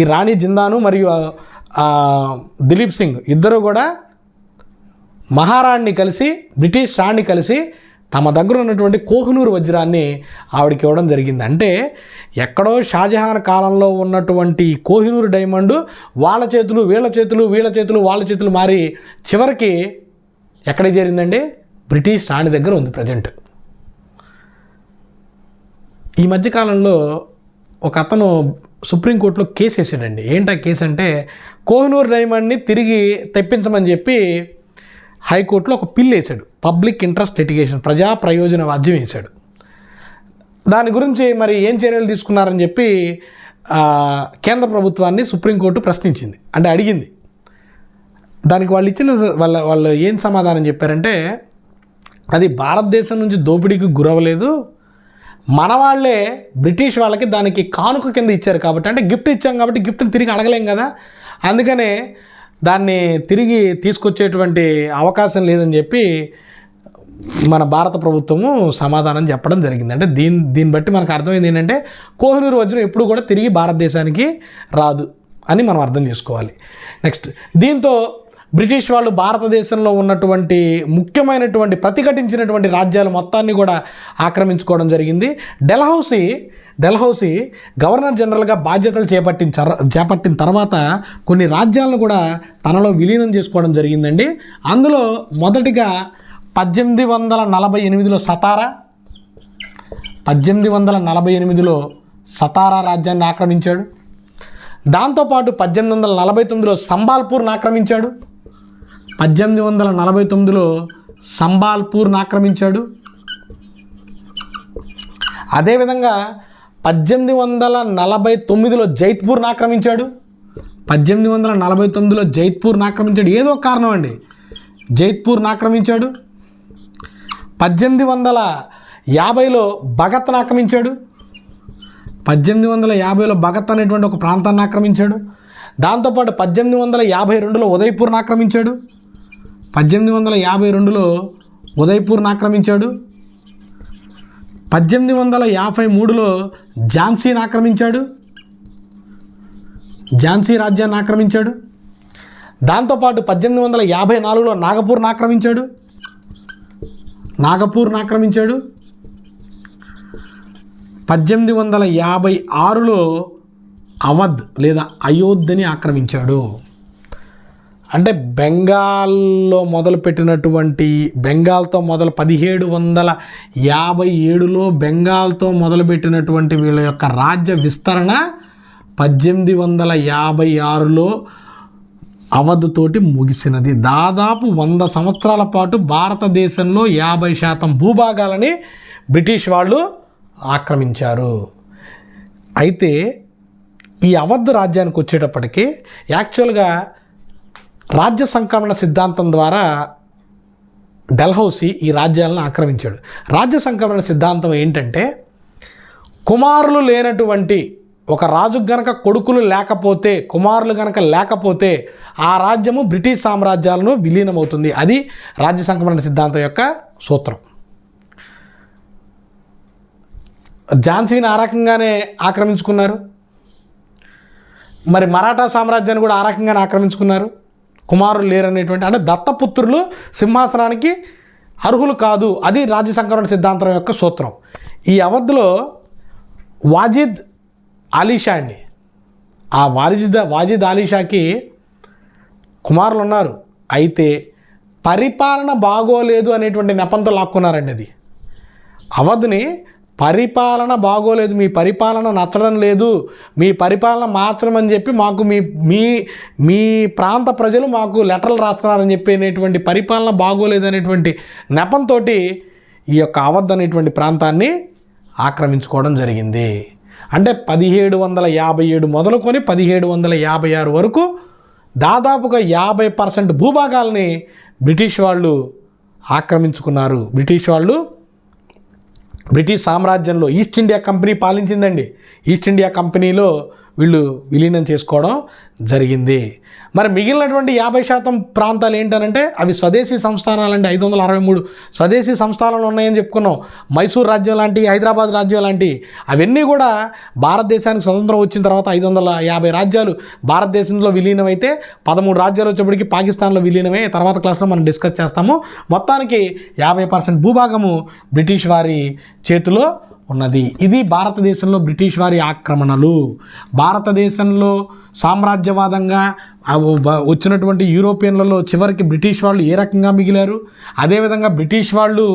ఈ రాణి జిందాను మరియు దిలీప్ సింగ్ ఇద్దరు కూడా మహారాణిని కలిసి, బ్రిటిష్ రాణిని కలిసి తమ దగ్గర ఉన్నటువంటి కోహినూర్ వజ్రాన్ని ఆవిడకి ఇవ్వడం జరిగింది. అంటే ఎక్కడో షాజహాన్ కాలంలో ఉన్నటువంటి కోహినూర్ డైమండ్ వాళ్ళ చేతులు వీళ్ళ చేతులు వాళ్ళ చేతులు మారి చివరికి ఎక్కడికి చేరిందండి? బ్రిటిష్ రాణి దగ్గర ఉంది ప్రజెంట్. ఈ మధ్యకాలంలో ఒక అతను సుప్రీంకోర్టులో కేసు వేసాడండి. ఏంటా కేసు అంటే కోహినూర్ డైమండ్ని తిరిగి తెప్పించమని చెప్పి హైకోర్టులో ఒక పిల్ వేశాడు, పబ్లిక్ ఇంట్రెస్ట్ లిటిగేషన్, ప్రజా ప్రయోజన వాద్యం వేశాడు. దాని గురించి మరి ఏం చర్యలు తీసుకున్నారని చెప్పి కేంద్ర ప్రభుత్వాన్ని సుప్రీంకోర్టు ప్రశ్నించింది, అంటే అడిగింది. దానికి వాళ్ళు ఇచ్చిన వాళ్ళు ఏం సమాధానం చెప్పారంటే, అది భారతదేశం నుంచి దోపిడీకి గురవలేదు, మన వాళ్ళే బ్రిటిష్ వాళ్ళకి దానికి కానుక కింద ఇచ్చారు కాబట్టి, అంటే గిఫ్ట్ ఇచ్చాం కాబట్టి గిఫ్ట్ని తిరిగి అడగలేం కదా, అందుకనే దాన్ని తిరిగి తీసుకొచ్చేటువంటి అవకాశం లేదని చెప్పి మన భారత ప్రభుత్వము సమాధానం చెప్పడం జరిగింది. అంటే దీన్ని బట్టి మనకు అర్థమైంది ఏంటంటే, కోహినూరు వజ్రం ఎప్పుడు కూడా తిరిగి భారతదేశానికి రాదు అని మనం అర్థం చేసుకోవాలి. నెక్స్ట్, దీంతో బ్రిటిష్ వాళ్ళు భారతదేశంలో ఉన్నటువంటి ముఖ్యమైనటువంటి ప్రతిఘటించినటువంటి రాజ్యాలు మొత్తాన్ని కూడా ఆక్రమించుకోవడం జరిగింది. డెల్హౌసీ గవర్నర్ జనరల్గా బాధ్యతలు చేపట్టిన తర్వాత కొన్ని రాజ్యాలను కూడా తనలో విలీనం చేసుకోవడం జరిగిందండి. అందులో మొదటిగా 1848లో సతారా రాజ్యాన్ని ఆక్రమించాడు. దాంతోపాటు 1849లో సంబాల్పూర్ని ఆక్రమించాడు. 1849లో సంబాల్పూర్ని ఆక్రమించాడు. అదేవిధంగా 1849లో జైత్పూర్ని ఆక్రమించాడు. 1849లో జైత్పూర్ని ఆక్రమించాడు. ఏదో కారణం అండి, జైత్పూర్ని ఆక్రమించాడు. 1850లో భగత్ని ఆక్రమించాడు. 1850లో భగత్ అనేటువంటి ఒక ప్రాంతాన్ని ఆక్రమించాడు. దాంతోపాటు 1852లో ఉదయ్పూర్ని ఆక్రమించాడు. 1852లో ఉదయ్పూర్ని ఆక్రమించాడు. 1853లో ఝాన్సీని ఆక్రమించాడు. ఝాన్సీ రాజ్యాన్ని ఆక్రమించాడు. దాంతోపాటు 1854లో నాగపూర్ని ఆక్రమించాడు. 1856లో అవధ్ లేదా అయోధ్యని ఆక్రమించాడు. అంటే బెంగాల్లో మొదలుపెట్టినటువంటి బెంగాల్తో 1757లో బెంగాల్తో మొదలుపెట్టినటువంటి వీళ్ళ యొక్క రాజ్య విస్తరణ 1856లో అవధ్ తోటి ముగిసినది. దాదాపు 100 సంవత్సరాల పాటు భారతదేశంలో 50% భూభాగాలని బ్రిటిష్ వాళ్ళు ఆక్రమించారు. అయితే ఈ అవధ్ రాజ్యానికి వచ్చేటప్పటికి యాక్చువల్గా రాజ్య సంక్రమణ సిద్ధాంతం ద్వారా డెల్హౌసీ ఈ రాజ్యాలను ఆక్రమించాడు. రాజ్య సంక్రమణ సిద్ధాంతం ఏంటంటే, కుమారులు లేనటువంటి ఒక రాజు గనక కుమారులు గనక లేకపోతే ఆ రాజ్యము బ్రిటిష్ సామ్రాజ్యాలను విలీనమవుతుంది. అది రాజ్య సంక్రమణ సిద్ధాంతం యొక్క సూత్రం. ఝాన్సీని ఆ రకంగానే ఆక్రమించుకున్నారు. మరి మరాఠా సామ్రాజ్యాన్ని కూడా ఆ రకంగానే ఆక్రమించుకున్నారు. కుమారులు లేరనేటువంటి, అంటే దత్తపుత్రులు సింహాసనానికి అర్హులు కాదు. అది రాజ్య సంక్రమణ సిద్ధాంతం యొక్క సూత్రం. ఈ అవధిలో వాజిద్ అలీషా అండి, ఆ వాజిద్ అలీషాకి కుమారులు ఉన్నారు. అయితే పరిపాలన బాగోలేదు అనేటువంటి నెపంతో లాక్కున్నారండి. అది అవధిని పరిపాలన బాగోలేదు, మీ పరిపాలన నచ్చడం లేదు, మీ పరిపాలన మార్చడం చెప్పి మాకు మీ ప్రాంత ప్రజలు మాకు లెటర్లు రాస్తున్నారని చెప్పేటువంటి పరిపాలన బాగోలేదు అనేటువంటి నెపంతో ఈ యొక్క అవధ్ అనేటువంటి ప్రాంతాన్ని ఆక్రమించుకోవడం జరిగింది. అంటే 1757 మొదలుకొని 1756 వరకు దాదాపుగా 50% భూభాగాల్ని బ్రిటిష్ వాళ్ళు ఆక్రమించుకున్నారు. బ్రిటిష్ సామ్రాజ్యంలో ఈస్ట్ ఇండియా కంపెనీ పాలించిందండి. ఈస్ట్ ఇండియా కంపెనీలో వీళ్ళు విలీనం చేసుకోవడం జరిగింది. మరి మిగిలినటువంటి 50% ప్రాంతాలు ఏంటనంటే అవి స్వదేశీ సంస్థానాలండి. 563 స్వదేశీ సంస్థానాలు ఉన్నాయని చెప్పుకున్నాం. మైసూర్ రాజ్యం లాంటి, హైదరాబాద్ రాజ్యం లాంటి అవన్నీ కూడా భారతదేశానికి స్వతంత్రం వచ్చిన తర్వాత 550 రాజ్యాలు భారతదేశంలో విలీనం అయితే 13 రాజ్యాలు వచ్చేప్పటికి పాకిస్తాన్లో విలీనమే. తర్వాత క్లాస్లో మనం డిస్కస్ చేస్తాము. మొత్తానికి 50% భూభాగము బ్రిటిష్ వారి చేతిలో ఉన్నది. ఇది భారతదేశంలో బ్రిటిష్ వారి ఆక్రమణలు. భారతదేశంలో సామ్రాజ్యవాదంగా వచ్చినటువంటి యూరోపియన్లలో చివరికి బ్రిటిష్ వాళ్ళు ఏ రకంగా మిగిలారు, అదేవిధంగా బ్రిటిష్ వాళ్ళు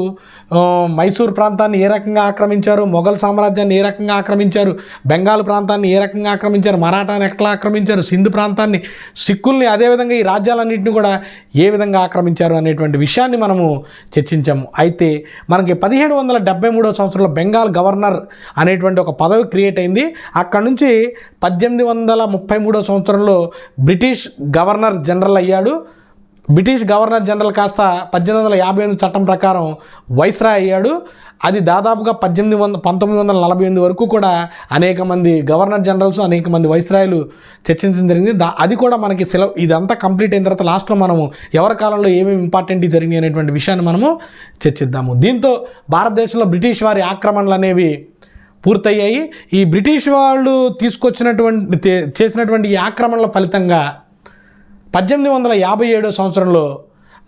మైసూర్ ప్రాంతాన్ని ఏ రకంగా ఆక్రమించారు, మొఘల్ సామ్రాజ్యాన్ని ఏ రకంగా ఆక్రమించారు, బెంగాల్ ప్రాంతాన్ని ఏ రకంగా ఆక్రమించారు, మరాఠాని ఎట్లా ఆక్రమించారు, సింధు ప్రాంతాన్ని, సిక్కుల్ని, అదేవిధంగా ఈ రాజ్యాలన్నింటినీ కూడా ఏ విధంగా ఆక్రమించారు అనేటువంటి విషయాన్ని మనము చర్చించాము. అయితే మనకి 1773 సంవత్సరంలో బెంగాల్ గవర్నర్ అనేటువంటి ఒక పదవి క్రియేట్ అయింది. అక్కడ నుంచి 1833 సంవత్సరంలో బ్రిటిష్ గవర్నర్ జనరల్ అయ్యాడు. బ్రిటిష్ గవర్నర్ జనరల్ కాస్త 1858 చట్టం ప్రకారం వైస్రాయ్ అయ్యాడు. అది దాదాపుగా 1948 వరకు కూడా అనేక మంది గవర్నర్ జనరల్స్, అనేక మంది వైస్రాయ్లు చర్చించడం జరిగింది. అది కూడా మనకి ఇదంతా కంప్లీట్ అయిన తర్వాత లాస్ట్లో మనము ఎవరి కాలంలో ఏమేమి ఇంపార్టెంట్ జరిగినాయి అనేటువంటి విషయాన్ని మనము చర్చిద్దాము. దీంతో భారతదేశంలో బ్రిటిష్ వారి ఆక్రమణలు అనేవి పూర్తయ్యాయి. ఈ బ్రిటిష్ వాళ్ళు చేసినటువంటి ఈ ఆక్రమణల ఫలితంగా 1857 సంవత్సరంలో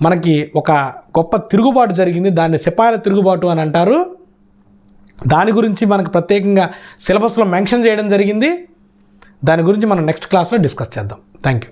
మనకి ఒక గొప్ప తిరుగుబాటు జరిగింది. దాన్ని సిపాయిల తిరుగుబాటు అని అంటారు. దాని గురించి మనకు ప్రత్యేకంగా సిలబస్లో మెన్షన్ చేయడం జరిగింది. దాని గురించి మనం నెక్స్ట్ క్లాస్లో డిస్కస్ చేద్దాం. Thank you.